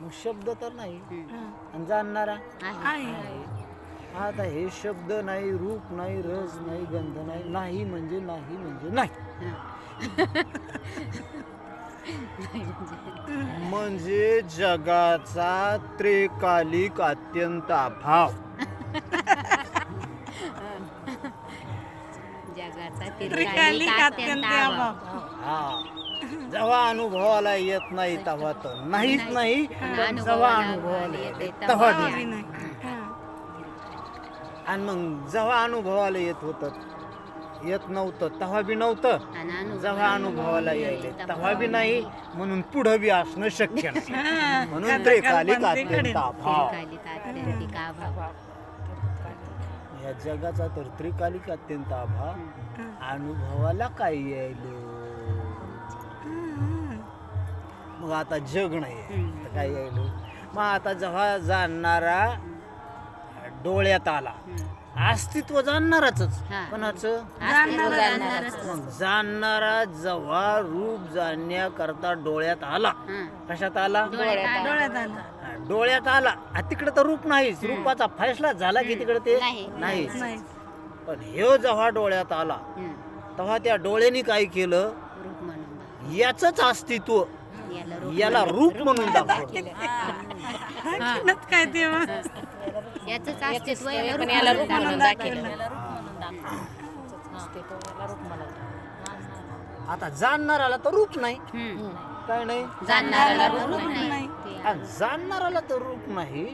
मग शब्द तर नाही हा. आणि जाणणारा आहे. आता हे शब्द नाही, रूप नाही, रस नाही, गंध नाही, नाही म्हणजे नाही म्हणजे नाही. म्हणजे जगाचा त्रिकालिक अत्यंत अभाव. जगाचा त्रिकालिक अत्यंत अभाव. हा जेव्हा अनुभवाला येत नाही तेव्हा तर नाहीच नाही, पण जेव्हा अनुभवाला येते तेव्हा बी बी नाही. नाही. हा. आणि मग जेव्हा अनुभवाला येत नव्हतं तेव्हा बी नव्हतं, जेव्हा अनुभवाला यायले तेव्हा बी नाही, म्हणून पुढं बी असणं शक्य नाही. हा. म्हणून त्रिकालिक अत्यंत अभाव. त्रिकालिक अभाव. या जगाचा तर त्रिकालिक अत्यंत अभाव, अनुभवाला काय यायलं. मग आता जग नाही तर काय यायलं. मग आता जेव्हा जाणणारा डोळ्यात आला, अस्तित्व जाणणाराच. कोणाचं, मग जाणणारा जेव्हा रूप जाणण्याकरता डोळ्यात आला, कशात आला, डोळ्यात आलं. डोळ्यात आला. तिकडे तर रूप नाहीच, रूपाचा फैसला झाला की तिकडे ते नाहीच. नाही. पण हे जेव्हा डोळ्यात आला तेव्हा त्या डोळ्याने काय केलं, रूप म्हणून याचंच अस्तित्व याला रूप म्हणून दाखवलं. आणखीनच काय ते मग? याचंच अस्तित्व याला रूप म्हणून दाखवलं. आता जाणणाराला तर रूप नाही, काय नाही, जाणणाऱ्याला रूप नाही. आणि जाणणाराला तर रूप नाही,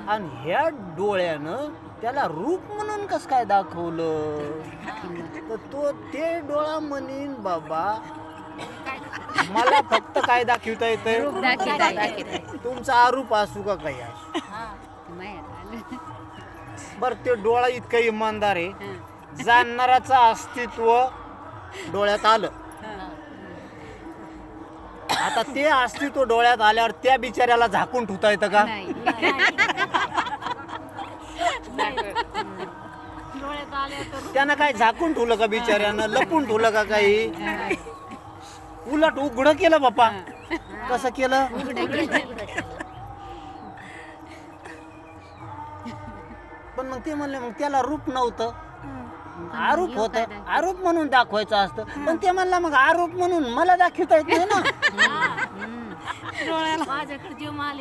आणि ह्या डोळ्यानं त्याला रूप म्हणून कस काय दाखवलं. तर तो ते डोळा म्हणीन बाबा मला फक्त काय दाखवता येतंय, तुमचा आरूप असू का काही असू. बर ते डोळा इतका इमानदार आहे, जाणणाराचं अस्तित्व डोळ्यात आलं. आता ते अस्तित्व डोळ्यात आल्यावर त्या बिचाऱ्याला झाकून ठेवता येतं का? त्यानं काय झाकून ठेवलं का बिचाऱ्यानं? लपून ठेवलं का काही? उलट उघड केलं बाप्पा. कसं केलं? पण मग ते म्हणले मग त्याला रूप नव्हतं, आरोप होत, आरोप म्हणून दाखवायचं असतं. पण ते म्हणला मग आरोप म्हणून मला दाखवता येत नाही ना.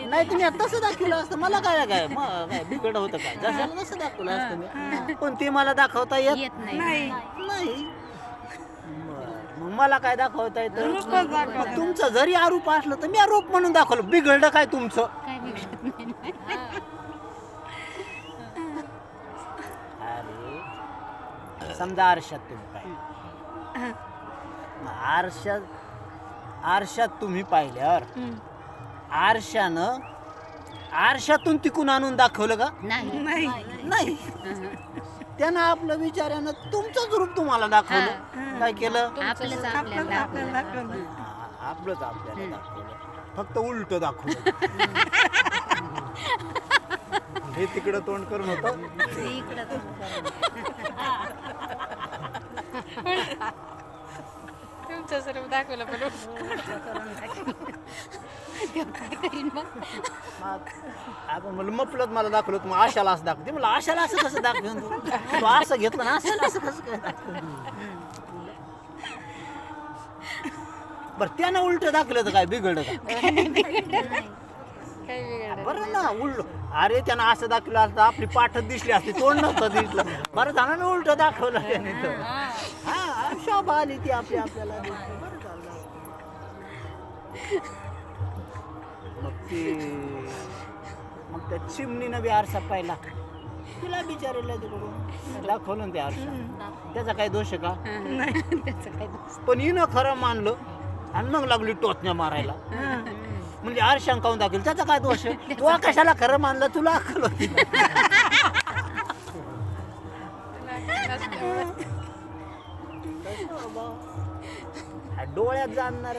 नाही तुम्ही तसं दाखवलं असतं मला काय काय बिघड होतं काय, जशाला तसं दाखवलं असतं मी. पण ते मला दाखवता येत नाही. मग मला काय दाखवता येतं? मग तुमचं जरी आरोप असलं तर मी आरोप म्हणून दाखवलं. बिघडलं काय तुमचं? अरे समजा आरशात तुम्ही पाहिलं, आरशात तुम्ही पाहिल्यावर आरशातून तिकून आणून दाखवलं का? नाही. त्यानं आपलं विचारानं तुमचंच रूप तुम्हाला दाखवलं. काय केलं? आपलंच आपल्याला आपलंच आपल्याला दाखवलं, फक्त उलट दाखवलं. हे तिकडं तोंड करून होतं, तुमचं स्वरूप दाखवलं पण आपण म्हणलं मपलत मला दाखवलं, मग आशाला असं दाखवते. मला आशाला असं कसं दाखवून तू असं घेतलं ना, आशाला असं कसं काय दाखवून? बरं त्यानं उलट दाखवलं तर काय बिघडलं का? बरं ना उलट. अरे त्यानं असं दाखवलं असतं आपली पाठच दिसली असती, तोंड नव्हतं दिसलं. बरं झालं ना उलट दाखवलं त्याने तर. हा शोभा आली ती आपल्याला. बरं झालं. मग त्या चिमणीनं बी आरसा पाहिला, तिला बिचारायला तिकडून दाखवलं ना ते आरसा. त्याचा काही दोष आहे का? पण हिनं खरं मानलं आणि मग लागली टोचण्या मारायला. म्हणजे आरशान काऊन दाखवलं, त्याचा काय दोष आहे? तू कशाला खरं मानलं? तुला अक्कल होती? डोळ्यात जाणणार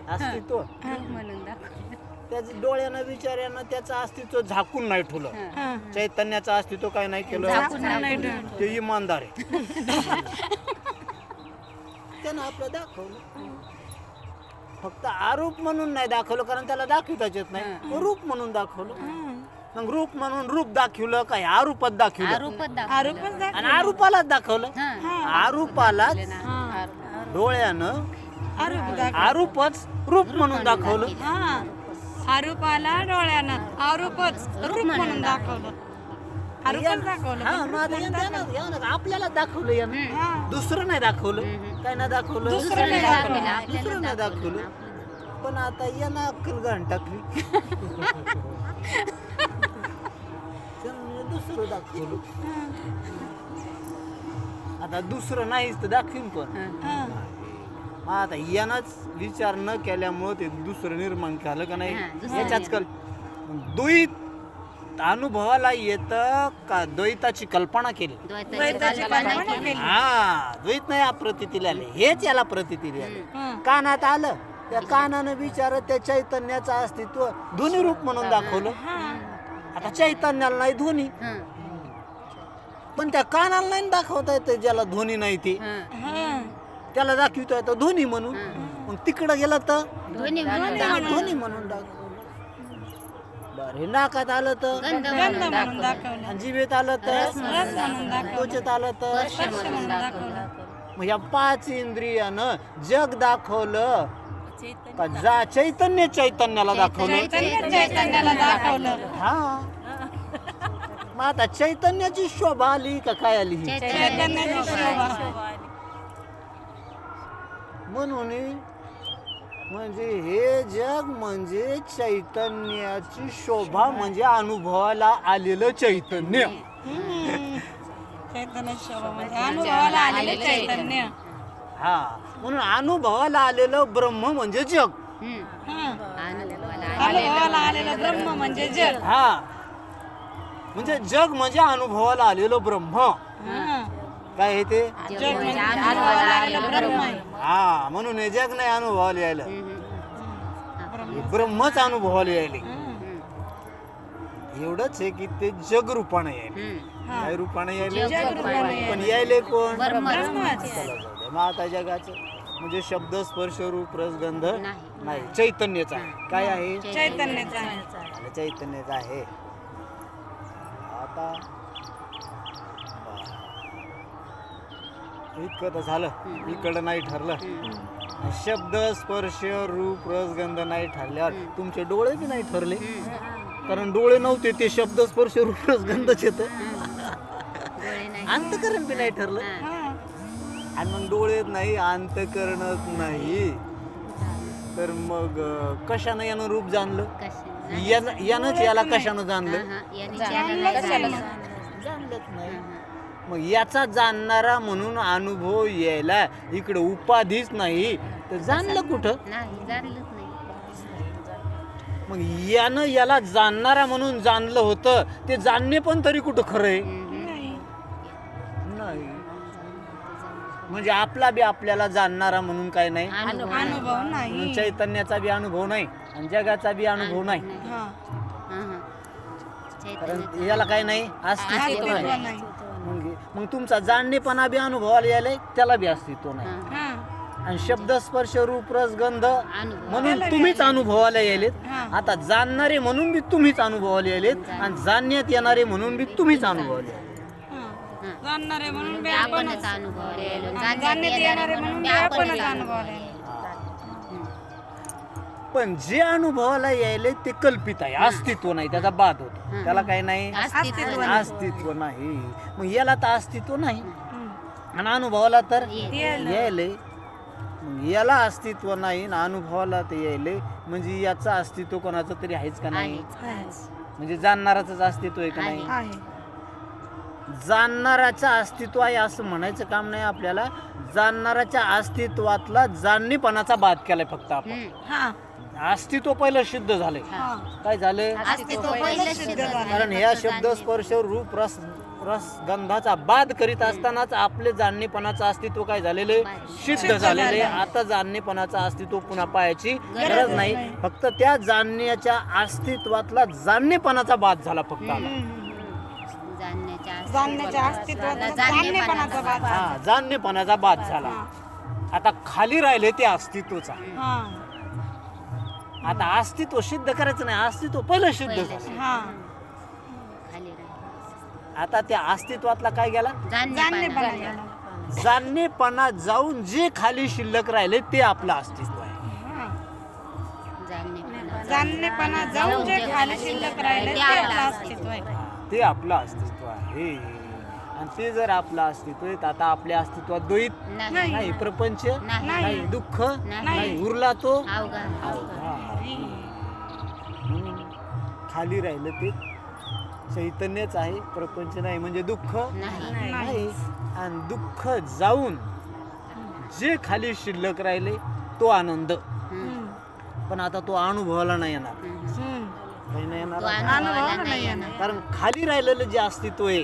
अस्तित्व त्याच डोळ्यानं विचारानं त्याचं अस्तित्व झाकून नाही ठेवलं. चैतन्याचं अस्तित्व काय नाही केलं, ते इमानदार आहे. त्यानं आपलं दाखवलं, फक्त आरोप म्हणून नाही दाखवलं, कारण त्याला दाखवताच येत नाही. रूप म्हणून दाखवलं. मग रूप म्हणून रूप दाखवलं काय? आरोपात दाखवलं आणि आरोपालाच दाखवलं. आरोपालाच डोळ्यानं आरोपच रूप म्हणून दाखवलं. आरोपाला डोळ्यानं आरोपच रूप म्हणून दाखवलं. आपल्याला दाखवलं यानं, दुसरं नाही दाखवलं. काय नाही दाखवलं? दुसरं नाही दाखवलं. पण आता यानं अक्कल घाण टाकली, दुसरं दाखवलं. आता दुसरं नाहीच तर दाखवीन पण. आता यानंच विचार न केल्यामुळे ते दुसरं निर्माण केलं का नाही याच्याच कल. द्वैत अनुभवाला येतं का द्वैताची कल्पना केली? हा द्वैत नाही प्रतीतीला आले, हेच याला प्रतीतीला आले. कानात आलं, त्या कानानं विचार त्या चैतन्याचं अस्तित्व ध्वनी रूप म्हणून दाखवलं. आता चैतन्याला नाही ध्वनी, पण त्या कानाला नाही दाखवता येतं ज्याला ध्वनी नाही ते, त्याला दाखवता येतं ध्वनी म्हणून. मग तिकडं गेलं तर ध्वनी म्हणून दाखवलं. बरं हे नाकात आलं तर गंध म्हणून दाखवलं. आणि जिभेत आलं तर त्वचेत आलं तर. मग या 5 इंद्रियानं जग दाखवलं का जा चैतन्याला दाखवलं? हा मग आता चैतन्याची शोभा आली का काय आली? म्हणून म्हणजे हे जग म्हणजे चैतन्याची शोभा, म्हणजे अनुभवाला आलेलं चैतन्य. हा म्हणून अनुभवाला आलेलं ब्रह्म म्हणजे जग. ब्रह्म म्हणजे जग. हा म्हणजे जग म्हणजे अनुभवाला आलेलं ब्रह्म. काय आहे ते? ब्रह्म. हा म्हणून हे जग नाही अनुभवाला यायला. ब्रह्मच अनुभवाला यायले. एवढंच आहे की ते जग रूपाने यायले. काय रूपाने यायले? पण यायले कोण? चला जाऊ द्या. मग आता जगाचं म्हणजे शब्द स्पर्श रूप रस गंध नाही, चैतन्यचा आहे. काय आहे? चैतन्याचा चैतन्यचा आहे. आता इतकं तर झालं, इकडं नाही ठरलं. शब्द स्पर्श रूप रस गंध नाही ठरल्यावर तुमचे डोळे बी नाही ठरले, कारण डोळे नव्हते ते शब्द स्पर्श रूप रस गंधच येत. अंतकरण बी नाही ठरलं, आणि मग डोळे नाही अंतकरणच नाही, तर मग कशानं यानं रूप जाणलं? यानंच याला कशानं जाणलं? जाणलंच नाही. मग याचा जाणणारा म्हणून अनुभव यायला इकडे उपाधीच नाही, तर जाणलं कुठं? मग यानं याला जाणणारा म्हणून जाणलं होतं, ते जाणणे पण तरी कुठं खरंय? नाही. म्हणजे आपला बी आपल्याला जाणणारा म्हणून काय नाही, अनुभव नाही. चैतन्याचा बी अनुभव नाही आणि जगाचा बी अनुभव नाही, कारण याला काय नाही, अस्तित्व नाही. मग तुमचा जाणणेपणा बी अनुभवाला यायलाय, त्याला बी अस्तित्व नाही. आणि शब्द स्पर्श रूप रस गंध म्हणून तुम्हीच अनुभवाला यायलेत. आता जाणणारे म्हणून बी तुम्हीच अनुभवाला यायलेत, आणि जाणण्यात येणारे म्हणून बी तुम्हीच अनुभवाला यायलेत. जाणणारे म्हणून बी आपणच अनुभवले, जाणण्यात येणारे म्हणून बी आपणच अनुभवले. पण जे अनुभवाला यायले ते कल्पित आहे, अस्तित्व नाही, त्याचा बाद होतो. त्याला काय नाही, अस्तित्व नाही. मग याला तर अस्तित्व नाही, आणि अनुभवाला तर यायले. याला अस्तित्व नाही आणि अनुभवाला ते यायले, म्हणजे याचं अस्तित्व कोणाचं तरी आहेच का नाही? म्हणजे जाणणाराच अस्तित्व आहे का नाही? जाणणाराचं अस्तित्व आहे असं म्हणायचं काम नाही आपल्याला. जाणणाराच्या अस्तित्वातला जाणणेपणाचा बाद केलाय फक्त आपण. अस्तित्व पहिलं सिद्ध झालंय. काय झालंय? कारण ह्या शब्द स्पर्श रूप रस गंधाचा बाद करीत असतानाच आपले जाणणेपणाचं अस्तित्व काय झालेले? सिद्ध झालेले. आता जाणणेपणाचं अस्तित्व पुन्हा पाहायची गरज नाही, फक्त त्या जाणण्याच्या अस्तित्वातला जाणणेपणाचा बाद झाला फक्त. जाणणेपणाचा बाद झाला. आता खाली राहिले ते अस्तित्वचा. आता अस्तित्व सिद्ध करायचं नाही, अस्तित्व पहिलं सिद्ध झालं. आता त्या अस्तित्वातला काय गेला? जाणणेपणा जाऊन जे खाली शिल्लक राहिले ते आपलं अस्तित्व आहे. जाणणेपणा जाऊन जे खाली शिल्लक राहिले ते आपलं अस्तित्व आहे. ते आपलं अस्तित्व आहे. आणि ते जर आपलं अस्तित्व आहे, तर आता आपल्या अस्तित्वात द्वैत नाही, प्रपंच नाही, दुःख नाही, उरला तो म्हणून खाली राहिलं ते चैतन्यच आहे, प्रपंच नाही, म्हणजे दुःख नाही. आणि दुःख जाऊन जे खाली शिल्लक राहिले तो आनंद. पण आता तो अनुभवाला नाही येणार, काही नाही येणार, कारण खाली राहिलेलं जे अस्तित्व आहे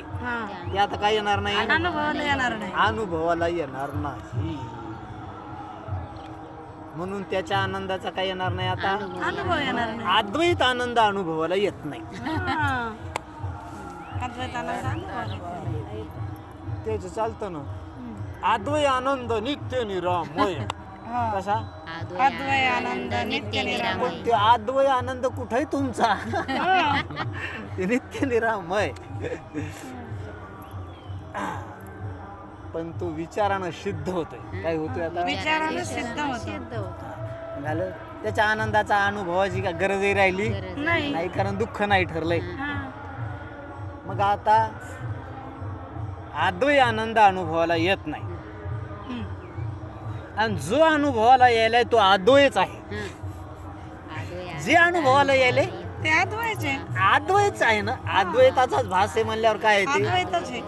ते आता काय येणार नाही, अनुभवाला येणार नाही. म्हणून त्याच्या आनंदाचा काय येणार नाही, आता अनुभव येणार नाही. अद्वैत आनंद अनुभवाला येत नाही. त्याच चालतं ना, अद्वैत आनंद नित्य निरामय. कसा? अद्वैत आनंद नित्य निरामय. पण ते अद्वैत आनंद कुठे आहे तुमचा? ते नित्य निरामय. पण तो विचारानं सिद्ध होतोय. काय होतोय आता? विचारानं सिद्ध होतं. झालं. त्याच्या आनंदाचा अनुभवाची का गरजही राहिली नाही, कारण दुःख नाही ठरलंय. मग आता अद्वैत आनंद अनुभवाला येत नाही, आणि जो अनुभवाला यायलाय तो अद्वैतच आहे. जे अनुभवाला यायले ते अद्वैत आहे. अद्वैतच आहे ना, अद्वैताचाच भास आहे म्हणल्यावर काय आहे ते?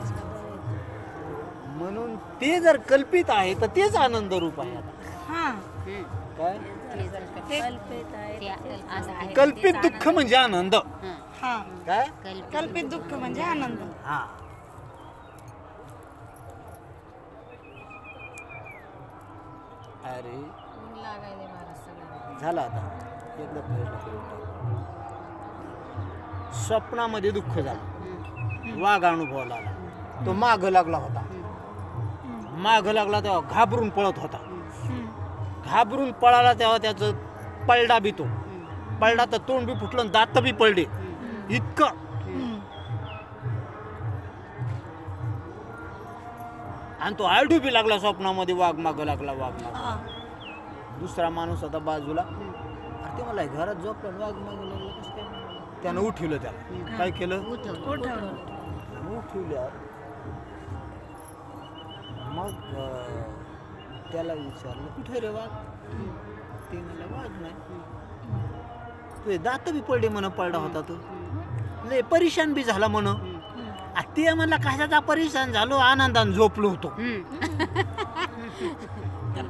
म्हणून ते जर कल्पित आहे तर तेच आनंद रूप आहे. आता काय कल्पित दुःख म्हणजे आनंद. काय कल्पित दुःख म्हणजे आनंद. हा, अरे झालं आता. एकदा पहिला स्वप्नामध्ये दुःख झालं, वाघ अनुभवाला आला, तो माग लागला होता. माग लागला तेव्हा घाबरून पळत होता. घाबरून पळाला तेव्हा त्याचं पलडा बी तो पलडा तर तोंड बी फुटलं, दात बी पडले इतकं. आणि तो आरडू बी लागला स्वप्नामध्ये, वाघ माग लागला, वाघ माग. दुसरा माणूस होता बाजूला, अरे ते मला घरात झोपलं, वाघ माग लागला कसं काय. त्यानं उठवलं त्याला. काय केलं? उठवल्यावर मग त्याला विचारलं, कुठे रे वाघ? ते म्हणला, वाघ नाही. तुझे दात बी पडले म्हण, पडला होता तो, लय परेशान बी झाला म्हण. ते म्हणला, कशाचा परेशान झालो, आनंदाने झोपलो होतो.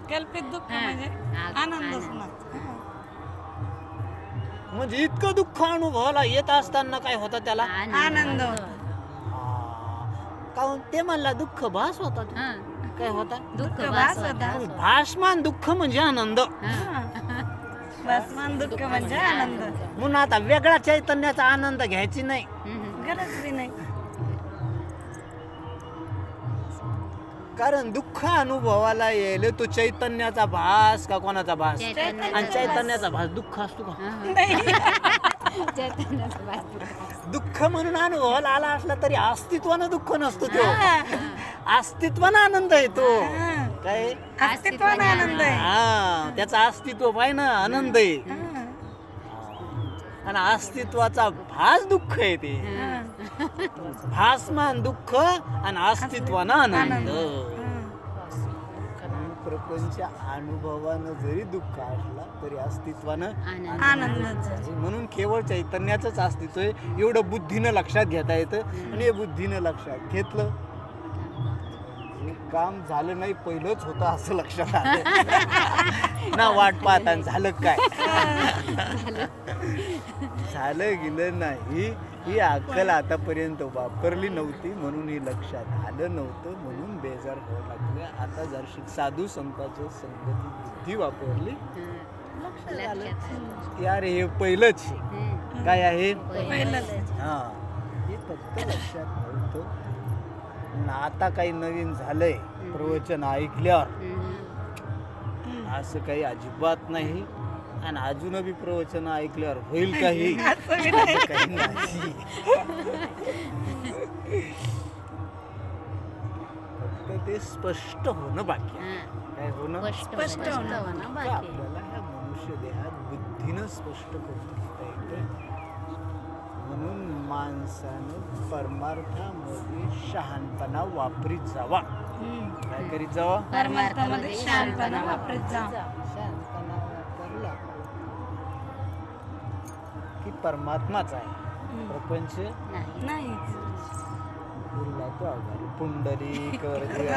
कल्पित दुःख म्हणजे आनंदच ना. म्हणजे इतकं दुःख अनुभवाला येत असताना काय होता त्याला? आनंद होता. काहून? ते म्हणला दुःख भास होता तो. काय होता? दुःख भास होता. भासमान दुःख म्हणजे आनंद. भासमान दुःख म्हणजे आनंद. म्हणून आता वेगळा चैतन्याचा आनंद घ्यायची नाही, गरज बी नाही. कारण दुःख अनुभवाला येईल तो चैतन्याचा भास का कोणाचा भास? आणि चैतन्याचा भास दुःख असतो का? दुःख म्हणून अनुभवाला आला असला तरी अस्तित्वानं दुःख नसतो तो, अस्तित्वानं आनंद आहे तो. काय? अस्तित्वाने आनंद आहे. हा, त्याचा अस्तित्व पाहिजे ना, आनंद आहे. आणि अस्तित्वाचा भास दुःख आहे ते. भासमान दुःख आणि अस्तित्वानं आनंद. प्रपंच अनुभवानं जरी दुःख असला तरी अस्तित्वानं आनंद. म्हणून केवळ चैतन्याचंच अस्तित्व आहे, एवढं बुद्धीनं लक्षात घेता येतं. आणि हे बुद्धीनं लक्षात घेतलं, हे काम झालं नाही, पहिलंच होतं असं लक्षात आलं ना. वाट पाहता झालं काय, झालं गेलं नाही. ही अक्कल आतापर्यंत वापरली नव्हती, म्हणून ही लक्षात आलं नव्हतं, म्हणून बेजार व्हावं लागलं. आता जर साधू संतांच्या संगती बुद्धी वापरली, लक्षात आलं की अरे हे पहिलंच काय आहे. हा, हे फक्त लक्षात नव्हतं. आता काही नवीन झालंय प्रवचन ऐकल्यावर, असं काही अजिबात नाही. आणि अजून बी प्रवचन ऐकल्यावर होईल काही काही नाही. फक्त ते स्पष्ट होणं बाकी आहे. काय होणं? स्पष्ट होणं. आपल्याला ह्या मनुष्य देहात बुद्धीनं स्पष्ट करून घेता येतं. म्हणून माणसानं परमार्थामध्ये शहाणपणा वापरीत जावा. काय करीत जावा? परमार्थामध्ये शहाणपणा वापरत जा. शहाणपणा वापरला की परमात्माच आहे, प्रपंच नाही. बोलला तो आभारी पुंडलिक वरती